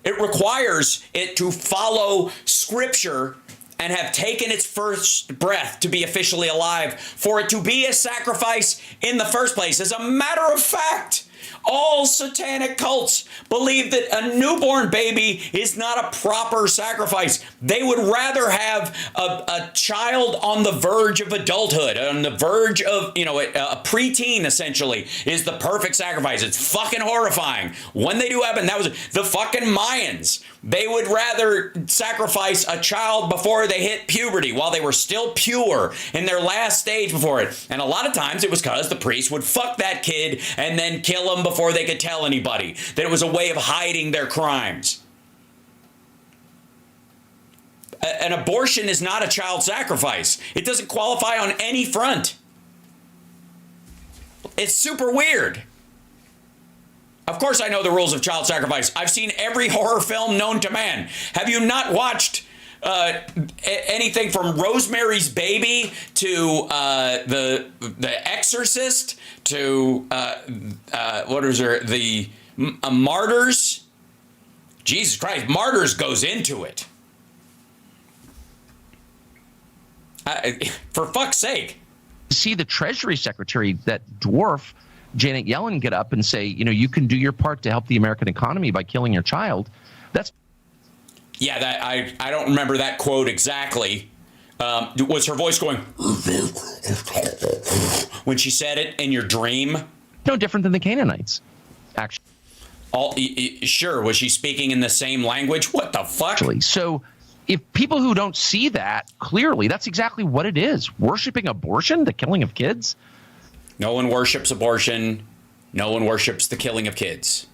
A: It requires it to follow Scripture and have taken its first breath to be officially alive, for it to be a sacrifice in the first place. As a matter of fact, all satanic cults believe that a newborn baby is not a proper sacrifice. They would rather have a child on the verge of adulthood, on the verge of, a preteen, essentially, is the perfect sacrifice. It's fucking horrifying. When they do happen, that was the fucking Mayans. They would rather sacrifice a child before they hit puberty, while they were still pure in their last stage before it. And a lot of times it was because the priest would fuck that kid and then kill him before they could tell anybody. That it was a way of hiding their crimes. An abortion is not a child sacrifice. It doesn't qualify on any front. It's super weird. Of course I know the rules of child sacrifice. I've seen every horror film known to man. Have you not watched anything from Rosemary's Baby to the Exorcist to what is there, the Martyrs? Jesus Christ, Martyrs goes into it. For fuck's sake.
O: See the Treasury Secretary, that dwarf Janet Yellen, get up and say, you can do your part to help the American economy by killing your child. That's
A: that I don't remember that quote exactly. Was her voice going when she said it in your dream?
O: No different than the Canaanites, actually.
A: Sure. Was she speaking in the same language? What the fuck?
O: Actually, so if people who don't see that clearly, that's exactly what it is. Worshipping abortion, the killing of kids.
A: No one worships abortion. No one worships the killing of kids.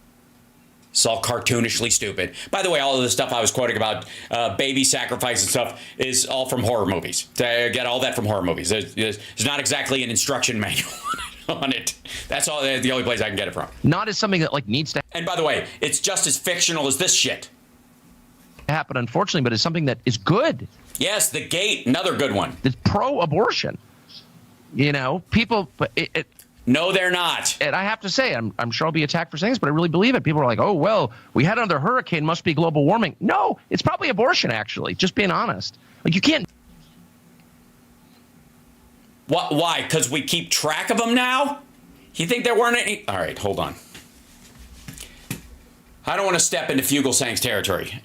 A: It's all cartoonishly stupid. By the way, all of the stuff I was quoting about baby sacrifice and stuff is all from horror movies. I get all that from horror movies. There's not exactly an instruction manual on it. That's all. The only place I can get it from.
O: Not as something that needs to.
A: And by the way, it's just as fictional as this shit.
O: Happen, unfortunately, but it's something that is good.
A: Yes, The Gate, another good one.
O: It's pro-abortion. People.
A: No, they're not.
O: And I have to say, I'm sure I'll be attacked for saying this, but I really believe it. People are like, oh, well, we had another hurricane, must be global warming. No, it's probably abortion, actually, just being honest. You can't.
A: What? Why? Because we keep track of them now? You think there weren't any? All right, hold on. I don't want to step into Fugelsang's territory.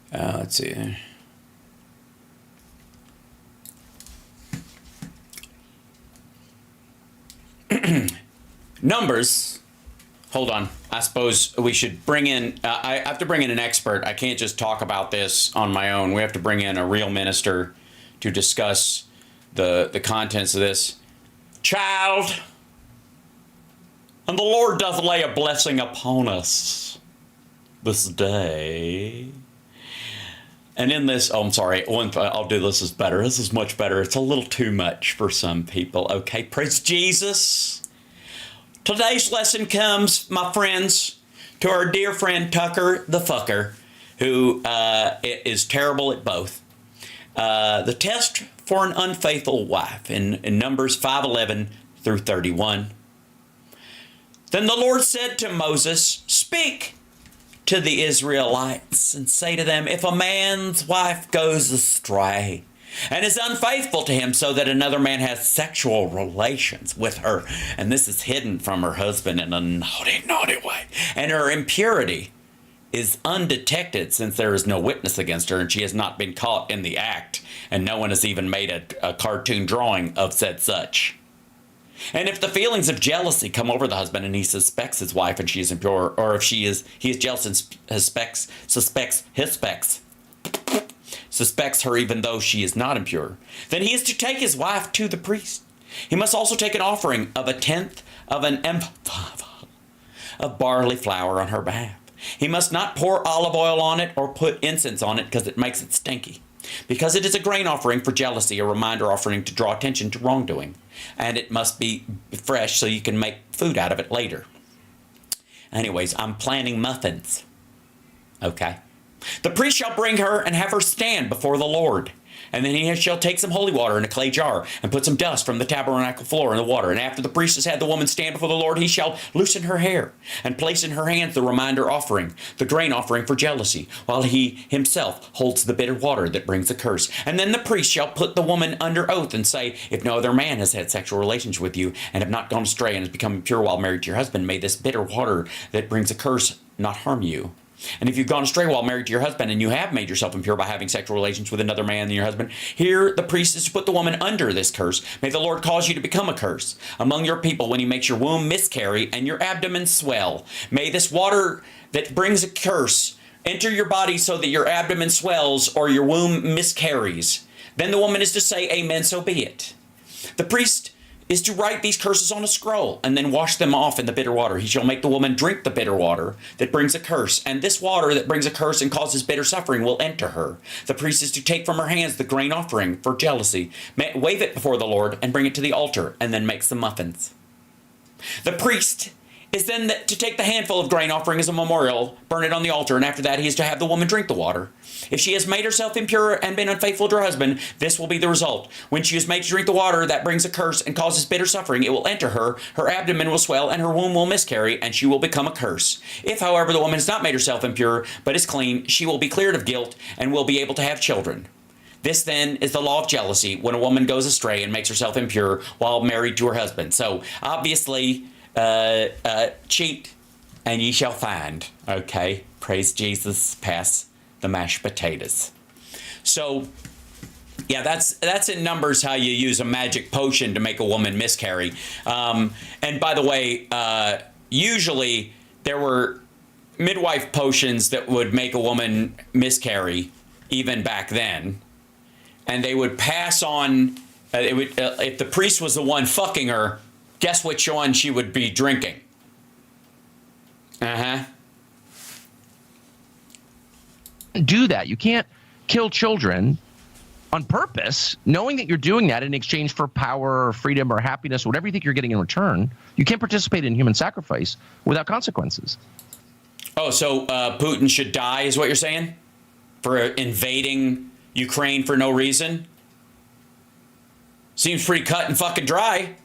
A: Let's see. Numbers. Hold on. I suppose we should bring in, I have to bring in an expert. I can't just talk about this on my own. We have to bring in a real minister to discuss the contents of this. Child, and the Lord doth lay a blessing upon us this day. And in this, I'm sorry, I'll do this is better. This is much better. It's a little too much for some people. Okay, praise Jesus. Today's lesson comes, my friends, to our dear friend Tucker the Fucker, who is terrible at both. The test for an unfaithful wife in Numbers 5:11 through 31. Then the Lord said to Moses, "Speak to the Israelites and say to them, if a man's wife goes astray and is unfaithful to him so that another man has sexual relations with her, and this is hidden from her husband in a naughty, naughty way, and her impurity is undetected since there is no witness against her and she has not been caught in the act, and no one has even made a cartoon drawing of said such. And if the feelings of jealousy come over the husband and he suspects his wife and she is impure, or if he is jealous and suspects his specs, suspects her even though she is not impure, then he is to take his wife to the priest. He must also take an offering of 1/10 of an ephah of barley flour on her behalf. He must not pour olive oil on it or put incense on it because it makes it stinky. Because it is a grain offering for jealousy, a reminder offering to draw attention to wrongdoing. And it must be fresh so you can make food out of it later. Anyways, I'm planning muffins. Okay. The priest shall bring her and have her stand before the Lord. And then he shall take some holy water in a clay jar and put some dust from the tabernacle floor in the water. And after the priest has had the woman stand before the Lord, he shall loosen her hair and place in her hands the reminder offering, the grain offering for jealousy, while he himself holds the bitter water that brings a curse. And then the priest shall put the woman under oath and say, if no other man has had sexual relations with you and have not gone astray and has become impure while married to your husband, may this bitter water that brings a curse not harm you. And if you've gone astray while married to your husband and you have made yourself impure by having sexual relations with another man than your husband, here the priest is to put the woman under this curse. May the Lord cause you to become a curse among your people when he makes your womb miscarry and your abdomen swell. May this water that brings a curse enter your body so that your abdomen swells or your womb miscarries. Then the woman is to say, amen, so be it. The priest is to write these curses on a scroll and then wash them off in the bitter water. He shall make the woman drink the bitter water that brings a curse, and this water that brings a curse and causes bitter suffering will enter her. The priest is to take from her hands the grain offering for jealousy, wave it before the Lord, and bring it to the altar, and then make some muffins. The priest is then to take the handful of grain offering as a memorial, burn it on the altar, and after that he is to have the woman drink the water. If she has made herself impure and been unfaithful to her husband, this will be the result. When she is made to drink the water that brings a curse and causes bitter suffering, it will enter her, her abdomen will swell, and her womb will miscarry, and she will become a curse. If, however, the woman has not made herself impure, but is clean, she will be cleared of guilt and will be able to have children. This, then, is the law of jealousy when a woman goes astray and makes herself impure while married to her husband. So, obviously, cheat and ye shall find. Okay, praise Jesus, pass the mashed potatoes. So, yeah, that's in Numbers how you use a magic potion to make a woman miscarry. And by the way, usually there were midwife potions that would make a woman miscarry, even back then. And they would pass on, if the priest was the one fucking her, guess which one she would be drinking?
O: Do that. You can't kill children on purpose, knowing that you're doing that in exchange for power or freedom or happiness, or whatever you think you're getting in return. You can't participate in human sacrifice without consequences.
A: Oh, so Putin should die is what you're saying? For invading Ukraine for no reason? Seems pretty cut and fucking dry.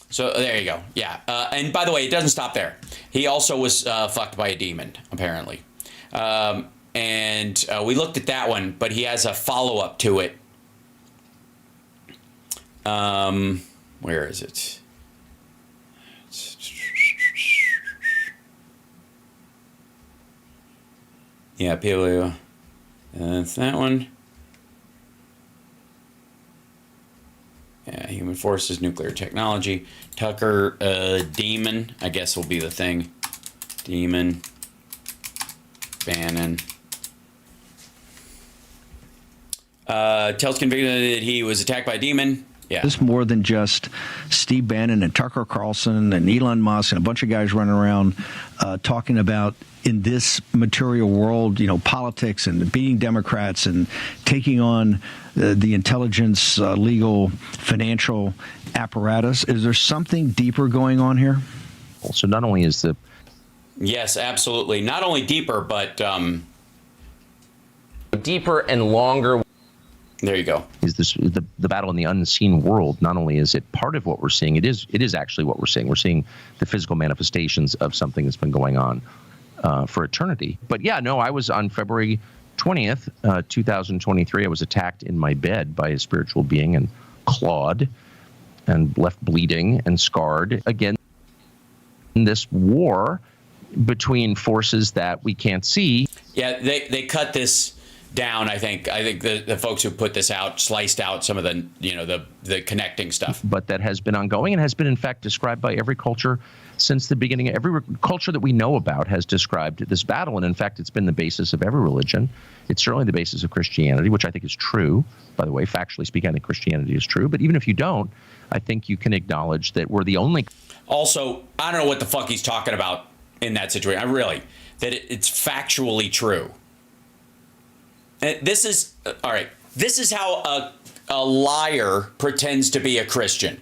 A: So there you go. Yeah. And by the way, it doesn't stop there. He also was fucked by a demon, apparently. And we looked at that one, but he has a follow-up to it. Where is it? Yeah, people. That's that one. Yeah, human forces, nuclear technology. Tucker, demon, I guess will be the thing. Demon. Bannon. Tells convicted that he was attacked by a demon. Yeah.
P: It's more than just Steve Bannon and Tucker Carlson and Elon Musk and a bunch of guys running around talking about, in this material world, you know, politics and beating Democrats and taking on the intelligence, legal, financial apparatus. Is there something deeper going on here?
O: So not only is the...
A: Yes, absolutely. Not only deeper, but...
O: deeper and longer...
A: There you go.
O: Is this the battle in the unseen world? Not only is it part of what we're seeing, it is actually what we're seeing. We're seeing the physical manifestations of something that's been going on for eternity. But yeah, no, I was on February 20th, 2023. I was attacked in my bed by a spiritual being and clawed and left bleeding and scarred. Again, in this war between forces that we can't see.
A: Yeah, they cut this down. I think the folks who put this out sliced out some of the the connecting stuff.
O: But that has been ongoing and has been in fact described by every culture since the beginning. Every culture that we know about has described this battle, and in fact, it's been the basis of every religion. It's certainly the basis of Christianity, which I think is true. By the way, factually speaking, I think Christianity is true. But even if you don't, I think you can acknowledge that we're the only.
A: Also, I don't know what the fuck he's talking about in that situation. It's factually true. And this is all right. This is how a liar pretends to be a Christian.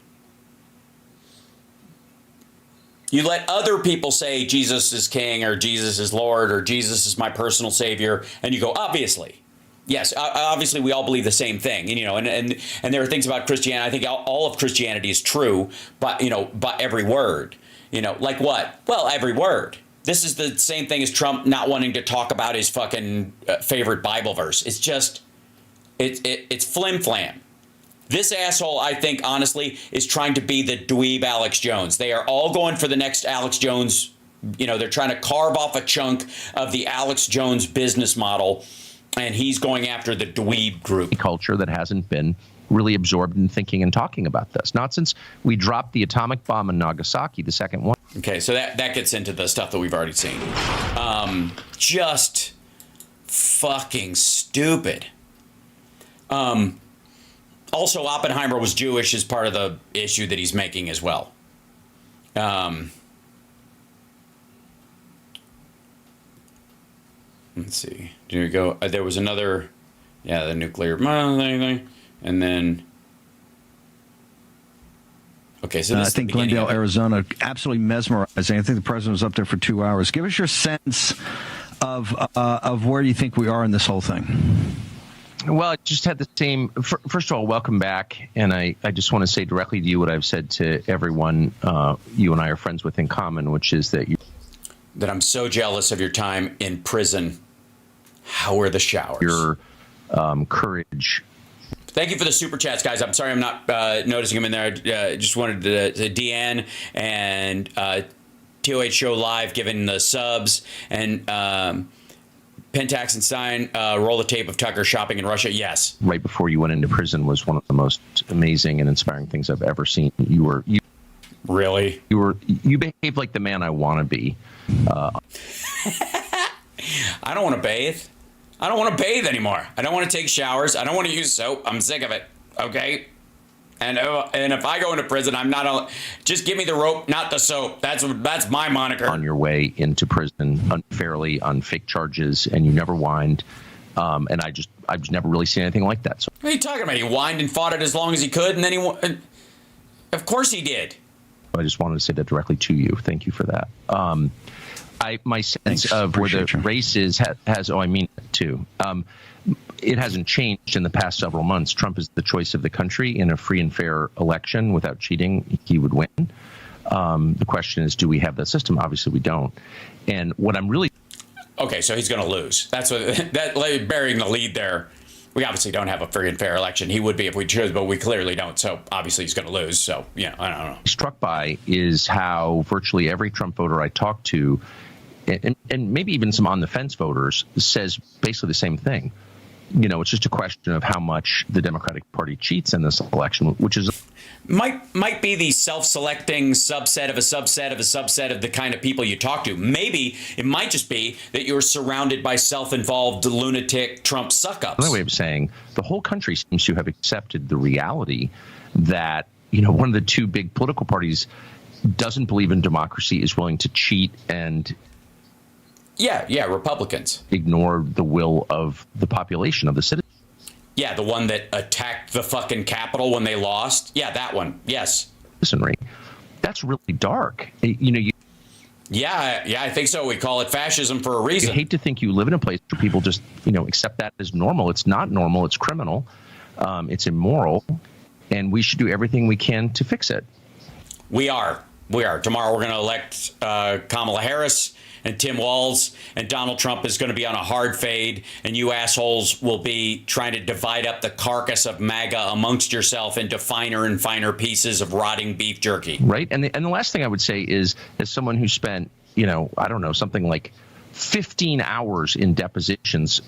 A: You let other people say Jesus is king or Jesus is Lord or Jesus is my personal savior, and you go, obviously. Yes, obviously we all believe the same thing, and there are things about Christianity. I think all of Christianity is true, but but every word, like what? Well, every word. This is the same thing as Trump not wanting to talk about his fucking favorite Bible verse. It's just, it's flim flam. This asshole, I think, honestly, is trying to be the dweeb Alex Jones. They are all going for the next Alex Jones. They're trying to carve off a chunk of the Alex Jones business model, and he's going after the dweeb group.
O: Culture that hasn't been really absorbed in thinking and talking about this. Not since we dropped the atomic bomb in Nagasaki, the second one.
A: Okay, so that gets into the stuff that we've already seen. Just fucking stupid. Also, Oppenheimer was Jewish is part of the issue that he's making as well. Let's see. Here we go. There was another, the nuclear thing, and then. Okay, so this
P: I think Glendale, Arizona, absolutely mesmerizing. I think the president was up there for 2 hours. Give us your sense of where you think we are in this whole thing.
O: Well, I just had the same. First of all, welcome back. And I just want to say directly to you what I've said to everyone you and I are friends with in common, which is that
A: I'm so jealous of your time in prison. How are the showers?
O: Your courage.
A: Thank you for the super chats, guys. I'm sorry I'm not noticing them in there. I just wanted to Deanne and TOH Show Live giving the subs, and Pentax and Stein, roll the tape of Tucker shopping in Russia. Yes.
O: Right before you went into prison was one of the most amazing and inspiring things I've ever seen. You behaved like the man I want to be.
A: I don't want to bathe. I don't want to bathe anymore. I don't want to take showers. I don't want to use soap. I'm sick of it. Okay. And if I go into prison, I'm not. Just give me the rope, not the soap. That's my moniker.
O: On your way into prison unfairly on fake charges, and you never whined. And I've never really seen anything like that. So
A: what are you talking about? He whined and fought it as long as he could, and then of course he did.
O: I just wanted to say that directly to you. Thank you for that. My sense of where the race is has I mean it too. It hasn't changed in the past several months. Trump is the choice of the country in a free and fair election. Without cheating, he would win. The question is, do we have that system? Obviously, we don't. And what I'm really
A: okay, so he's going to lose. That's what burying the lead there. We obviously don't have a free and fair election. He would be if we chose, but we clearly don't. So obviously he's going to lose. So I don't know.
O: Struck by is how virtually every Trump voter I talk to, and maybe even some on the fence voters, says basically the same thing. It's just a question of how much the Democratic Party cheats in this election, which is
A: might be the self-selecting subset of a subset of a subset of the kind of people you talk to. Maybe it might just be that you're surrounded by self-involved lunatic Trump suck-ups.
O: Another way of saying the whole country seems to have accepted the reality that one of the two big political parties doesn't believe in democracy, is willing to cheat and
A: Republicans
O: ignore the will of the population, of the citizens.
A: Yeah, the one that attacked the fucking Capitol when they lost. Yeah, that one. Yes.
O: Citizenry. That's really dark.
A: Yeah, I think so. We call it fascism for a reason.
O: You hate to think you live in a place where people just, accept that as normal. It's not normal. It's criminal. It's immoral. And we should do everything we can to fix it.
A: We are. Tomorrow we're going to elect Kamala Harris and Tim Walz, and Donald Trump is going to be on a hard fade, and you assholes will be trying to divide up the carcass of MAGA amongst yourself into finer and finer pieces of rotting beef jerky.
O: Right. And the last thing I would say is, as someone who spent, I don't know, something like 15 hours in depositions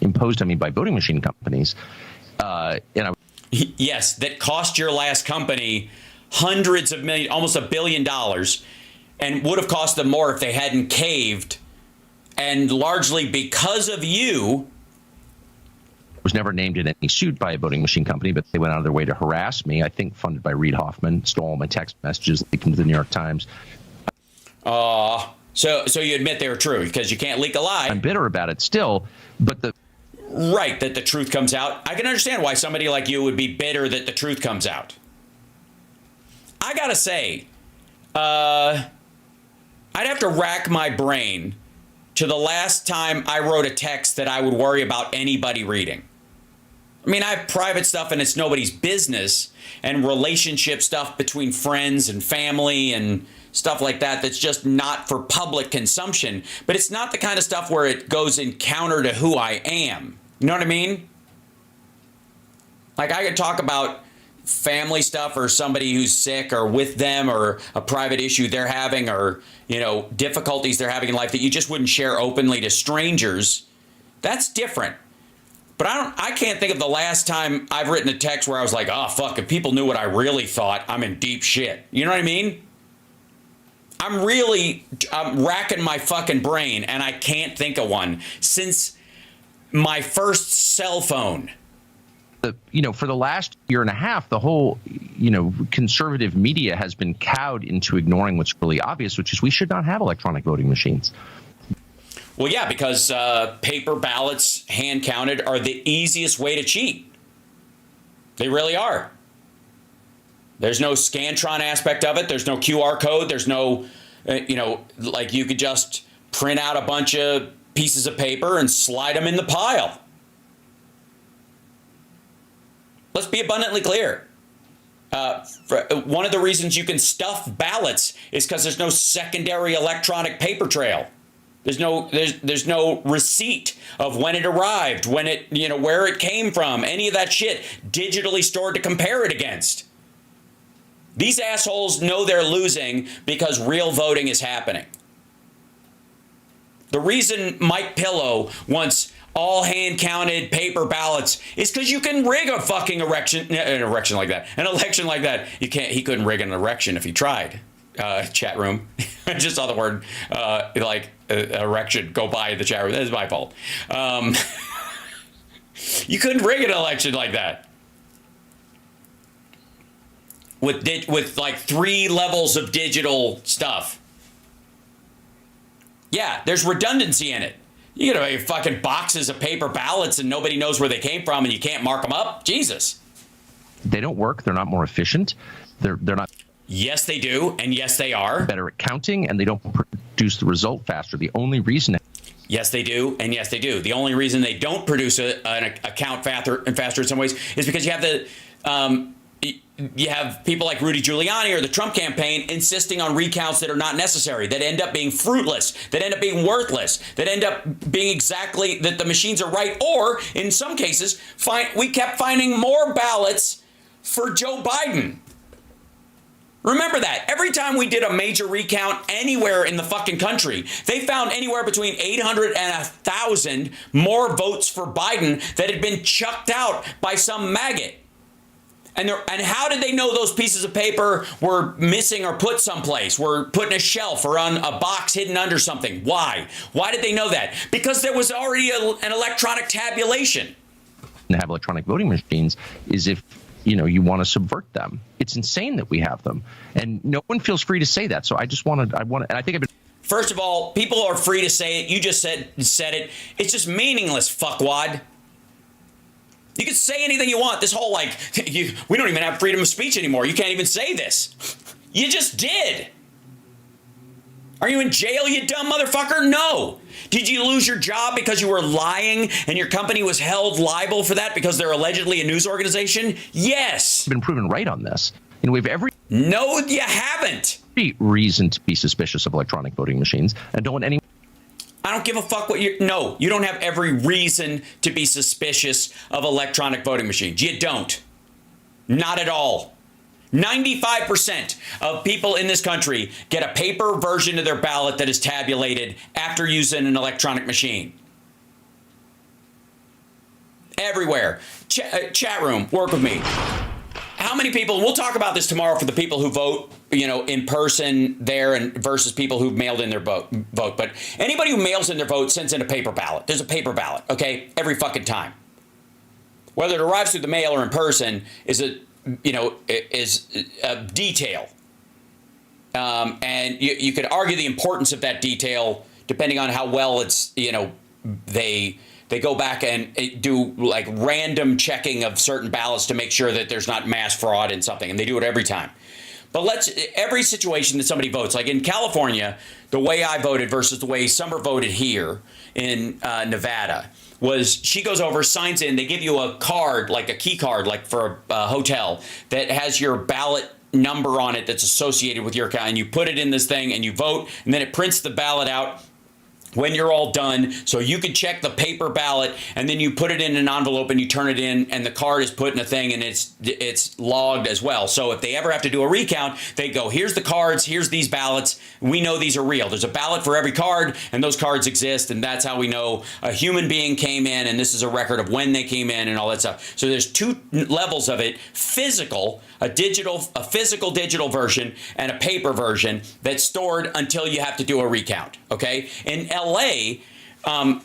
O: imposed on me by voting machine companies.
A: Yes, that cost your last company hundreds of millions, almost $1 billion, and would have cost them more if they hadn't caved. And largely because of you.
O: Was never named in any suit by a voting machine company, but they went out of their way to harass me. I think funded by Reid Hoffman, stole all my text messages, leaked them to the New York Times.
A: So you admit they were true because you can't leak a lie.
O: I'm bitter about it still, but
A: right, that the truth comes out. I can understand why somebody like you would be bitter that the truth comes out. I gotta say, I'd have to rack my brain to the last time I wrote a text that I would worry about anybody reading. I mean, I have private stuff and it's nobody's business, and relationship stuff between friends and family and stuff like that that's just not for public consumption. But it's not the kind of stuff where it goes in counter to who I am. You know what I mean? Like, I could talk about family stuff or somebody who's sick or with them or a private issue they're having or, you know, difficulties they're having in life that you just wouldn't share openly to strangers. That's different. But I can't think of the last time I've written a text where I was like, oh, fuck, if people knew what I really thought, I'm in deep shit. You know what I mean? I'm racking my fucking brain, and I can't think of one since my first cell phone.
O: For the last year and a half, the whole, conservative media has been cowed into ignoring what's really obvious, which is we should not have electronic voting machines.
A: Well, yeah, because paper ballots, hand counted, are the easiest way to cheat. They really are. There's no Scantron aspect of it. There's no QR code. There's no, like you could just print out a bunch of pieces of paper and slide them in the pile. Let's be abundantly clear. One of the reasons you can stuff ballots is because there's no secondary electronic paper trail. There's no receipt of when it arrived, when it, where it came from, any of that shit digitally stored to compare it against. These assholes know they're losing because real voting is happening. The reason Mike Pillow wants all hand-counted paper ballots is because you can rig a fucking an election like that. He couldn't rig an erection if he tried. Chat room. I just saw the word erection go by the chat room. That is my fault. You couldn't rig an election like that. With like 3 levels of digital stuff. Yeah, there's redundancy in it. You get a fucking boxes of paper ballots and nobody knows where they came from and you can't mark them up. Jesus.
O: They don't work. They're not more efficient. They're not.
A: Yes, they do. And yes, they are.
O: Better at counting, and they don't produce the result faster. The only reason.
A: Yes, they do. And yes, they do. The only reason they don't produce an count faster in some ways is because you have you have people like Rudy Giuliani or the Trump campaign insisting on recounts that are not necessary, that end up being fruitless, that end up being worthless, that end up being exactly that the machines are right. Or in some cases, we kept finding more ballots for Joe Biden. Remember that. Every time we did a major recount anywhere in the fucking country, they found anywhere between 800 and 1,000 more votes for Biden that had been chucked out by some maggot. And how did they know those pieces of paper were missing or put someplace, were put in a shelf or on a box hidden under something? Why? Why did they know that? Because there was already an electronic tabulation.
O: To have electronic voting machines is if you want to subvert them. It's insane that we have them, and no one feels free to say that. So I want to, and I think I've been.
A: First of all, people are free to say it. You just said it. It's just meaningless, fuckwad. You can say anything you want. This whole we don't even have freedom of speech anymore. You can't even say this. You just did. Are you in jail, you dumb motherfucker? No. Did you lose your job because you were lying and your company was held liable for that because they're allegedly a news organization? Yes.
O: Been proven right on this. We have every.
A: No, you haven't.
O: Reason to be suspicious of electronic voting machines, and don't want any.
A: I don't give a fuck what you. No, you don't have every reason to be suspicious of electronic voting machines. You don't. Not at all. 95% of people in this country get a paper version of their ballot that is tabulated after using an electronic machine. Everywhere. Chat room, work with me. How many people, we'll talk about this tomorrow for the people who vote, in person there and versus people who've mailed in their vote. But anybody who mails in their vote sends in a paper ballot. There's a paper ballot, okay? Every fucking time. Whether it arrives through the mail or in person is a detail. And you could argue the importance of that detail depending on how well it's, they go back and do like random checking of certain ballots to make sure that there's not mass fraud in something. And they do it every time. But every situation that somebody votes, like in California, the way I voted versus the way Summer voted here in Nevada was she goes over, signs in, they give you a card, like a key card, like for a hotel that has your ballot number on it that's associated with your account. And you put it in this thing and you vote, and then it prints the ballot out when you're all done, so you can check the paper ballot, and then you put it in an envelope and you turn it in, and the card is put in a thing, and it's logged as well. So if they ever have to do a recount, they go, here's the cards, here's these ballots, we know these are real. There's a ballot for every card, and those cards exist, and that's how we know a human being came in, and this is a record of when they came in and all that stuff. So there's two levels of it: physical, a physical digital version, and a paper version that's stored until you have to do a recount. Okay, in LA,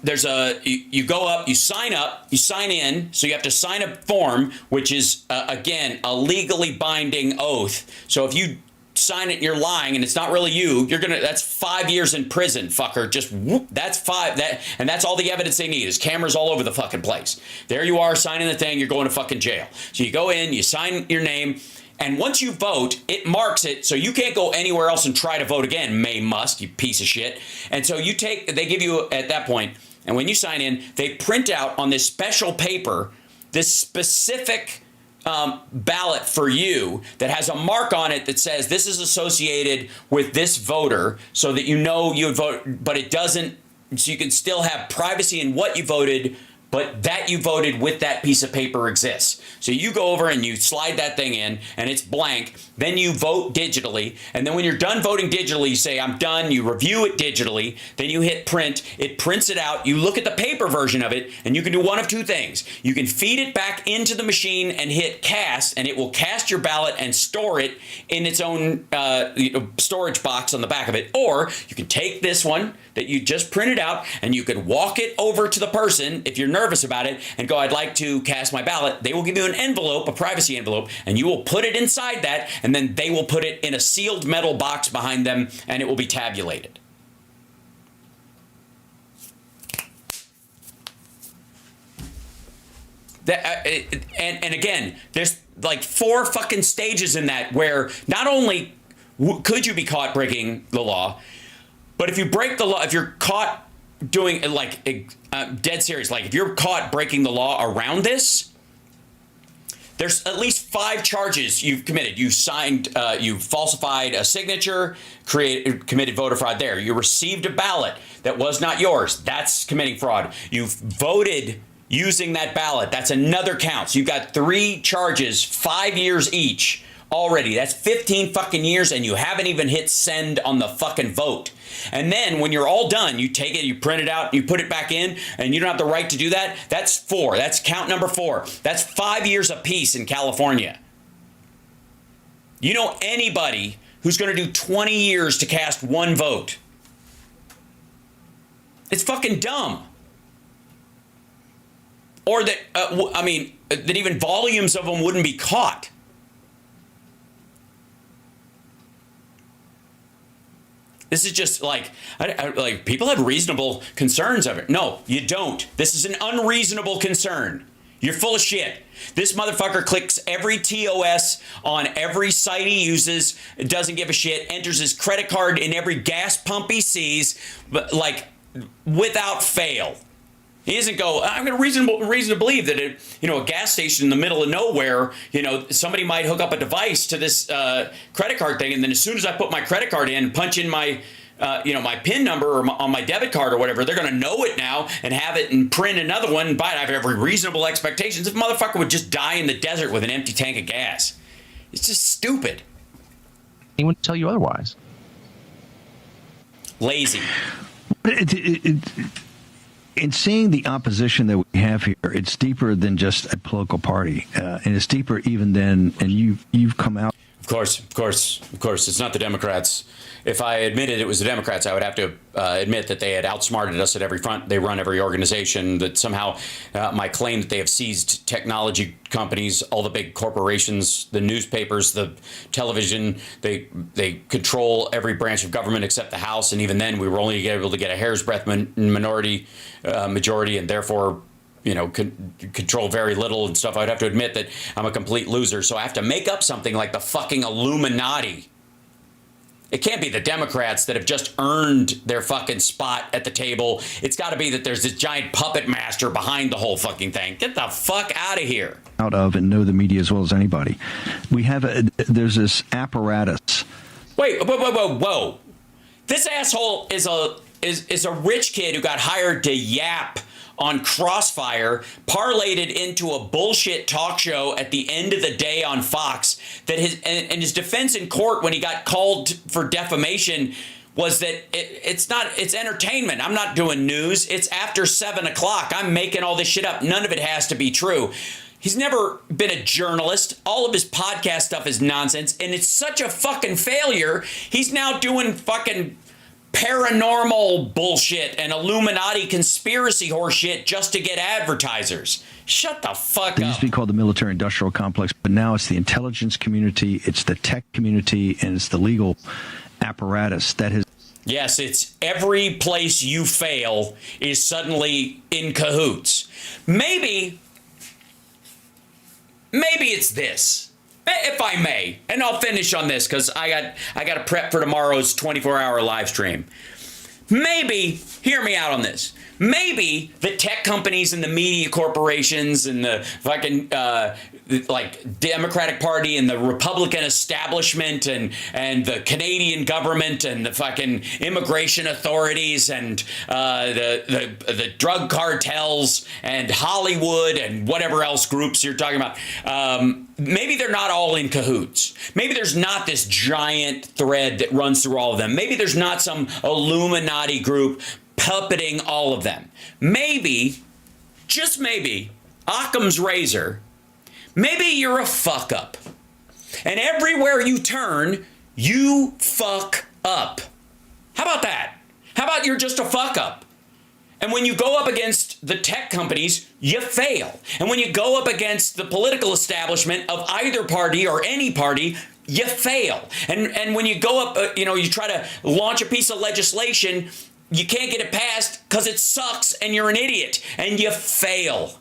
A: there's you go up, you sign in, so you have to sign a form, which is again a legally binding oath. So if you sign it and you're lying and it's not really you, that's 5 years in prison, fucker. Just whoop, that's 5. And that's all the evidence they need is cameras all over the fucking place. There you are signing the thing, you're going to fucking jail. So you go in, you sign your name, and once you vote, it marks it, so you can't go anywhere else and try to vote again, you piece of shit. And so they give you at that point, and when you sign in, they print out on this special paper this specific ballot for you that has a mark on it that says this is associated with this voter, so that you know you vote, but it doesn't, so you can still have privacy in what you voted, but that you voted with that piece of paper exists. So you go over and you slide that thing in, and it's blank. Then you vote digitally. And then when you're done voting digitally, you say, I'm done. You review it digitally. Then you hit print. It prints it out. You look at the paper version of it, and you can do one of two things. You can feed it back into the machine and hit cast, and it will cast your ballot and store it in its own storage box on the back of it. Or you can take this one that you just printed out, and you could walk it over to the person if you're nervous about it and go, I'd like to cast my ballot. They will give you an envelope, a privacy envelope, and you will put it inside that, and then they will put it in a sealed metal box behind them, and it will be tabulated. And again, there's like 4 fucking stages in that where not only could you be caught breaking the law, but if you break the law, if you're caught doing dead serious, like if you're caught breaking the law around this, there's at least 5 charges you've committed. You signed, you falsified a signature, committed voter fraud there. You received a ballot that was not yours. That's committing fraud. You've voted using that ballot. That's another count. So you've got 3 charges, 5 years each already. That's 15 fucking years, and you haven't even hit send on the fucking vote. And then when you're all done, you take it, you print it out, you put it back in, and you don't have the right to do that. That's 4. That's count number 4. That's 5 years apiece in California. You know anybody who's going to do 20 years to cast 1 vote? It's fucking dumb. Or that, that even volumes of them wouldn't be caught. This is just like people have reasonable concerns of it. No, you don't. This is an unreasonable concern. You're full of shit. This motherfucker clicks every TOS on every site he uses, doesn't give a shit, enters his credit card in every gas pump he sees, but without fail. He doesn't go, I've got a reason to believe that a gas station in the middle of nowhere, somebody might hook up a device to this credit card thing, and then as soon as I put my credit card in, punch in my my PIN number or on my debit card or whatever, they're going to know it now and have it and print another one. But I have every reasonable expectations. If a motherfucker would just die in the desert with an empty tank of gas, It's just stupid.
O: Anyone tell you otherwise?
A: Lazy.
P: In seeing the opposition that we have here, it's deeper than just a political party, and it's deeper even than. And you've come out.
A: Of course. It's not the Democrats. If I admitted it was the Democrats, I would have to admit that they had outsmarted us at every front. They run every organization. That somehow my claim that they have seized technology companies, all the big corporations, the newspapers, the television, they control every branch of government except the House. And even then, we were only able to get a hair's breadth majority, and therefore, control very little and stuff. I'd have to admit that I'm a complete loser. So I have to make up something like the fucking Illuminati. It can't be the Democrats that have just earned their fucking spot at the table. It's got to be that there's this giant puppet master behind the whole fucking thing. Get the fuck out of here.
P: Out of and know the media as well as anybody. We have there's this apparatus.
A: Wait, whoa. This asshole is a rich kid who got hired to yap on Crossfire, parlayed it into a bullshit talk show at the end of the day on Fox. That his defense in court when he got called for defamation was that it's entertainment. I'm not doing news. It's after 7 o'clock. I'm making all this shit up. None of it has to be true. He's never been a journalist. All of his podcast stuff is nonsense, and it's such a fucking failure. He's now doing fucking paranormal bullshit and Illuminati conspiracy horseshit just to get advertisers. Shut the fuck up.
P: It used to be called the military-industrial complex, but now it's the intelligence community, it's the tech community, and it's the legal apparatus that has...
A: Yes, it's every place you fail is suddenly in cahoots. Maybe it's this. If I may, and I'll finish on this because I got to prep for tomorrow's 24-hour live stream. Maybe, hear me out on this. Maybe the tech companies and the media corporations and the fucking Democratic Party and the Republican establishment and the Canadian government and the fucking immigration authorities and the drug cartels and Hollywood and whatever else groups you're talking about. Maybe they're not all in cahoots. Maybe there's not this giant thread that runs through all of them. Maybe there's not some Illuminati group puppeting all of them. Maybe, just maybe, Occam's razor, maybe you're a fuck up. And everywhere you turn, you fuck up. How about that? How about you're just a fuck up? And when you go up against the tech companies, you fail. And when you go up against the political establishment of either party or any party, you fail. And when you go up, you try to launch a piece of legislation, you can't get it passed because it sucks and you're an idiot and you fail.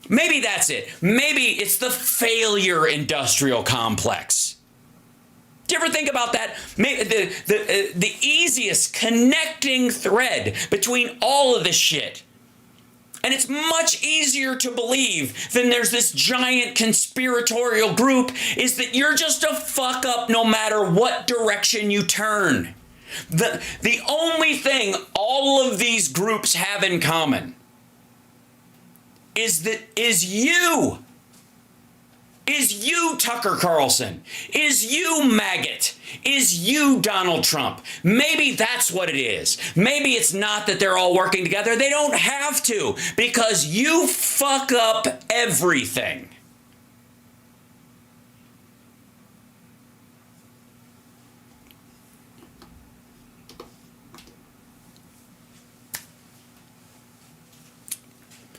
A: Maybe that's it. Maybe it's the failure industrial complex. Do you ever think about that? Maybe the easiest connecting thread between all of this shit. And it's much easier to believe than there's this giant conspiratorial group is that you're just a fuck up no matter what direction you turn. The only thing all of these groups have in common is you, Tucker Carlson, is you, Maggot, is you, Donald Trump. Maybe that's what it is. Maybe it's not that they're all working together. They don't have to because you fuck up everything.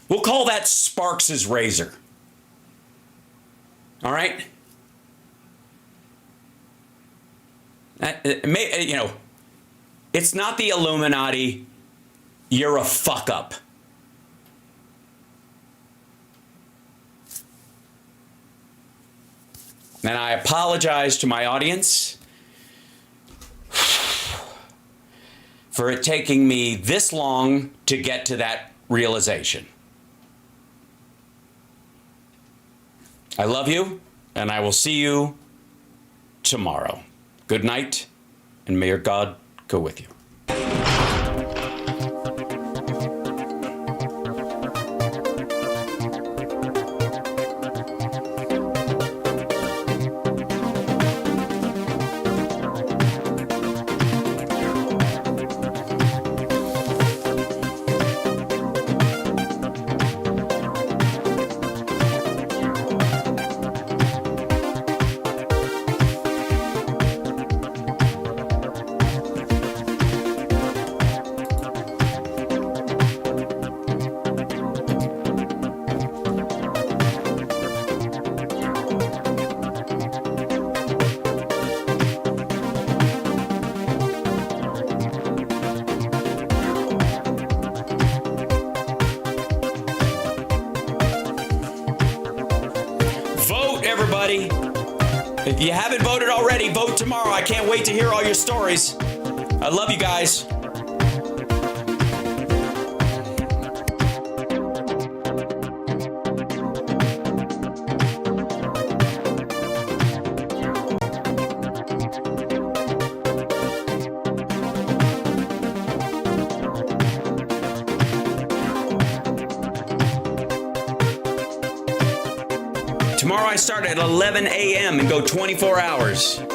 A: We'll call that Sparks's razor. All right? It's not the Illuminati. You're a fuck up. And I apologize to my audience for it taking me this long to get to that realization. I love you, and I will see you tomorrow. Good night, and may your God go with you. everybody. If you haven't voted already, vote tomorrow. I can't wait to hear all your stories. I love you guys. Tomorrow I start at 11 a.m. and go 24 hours.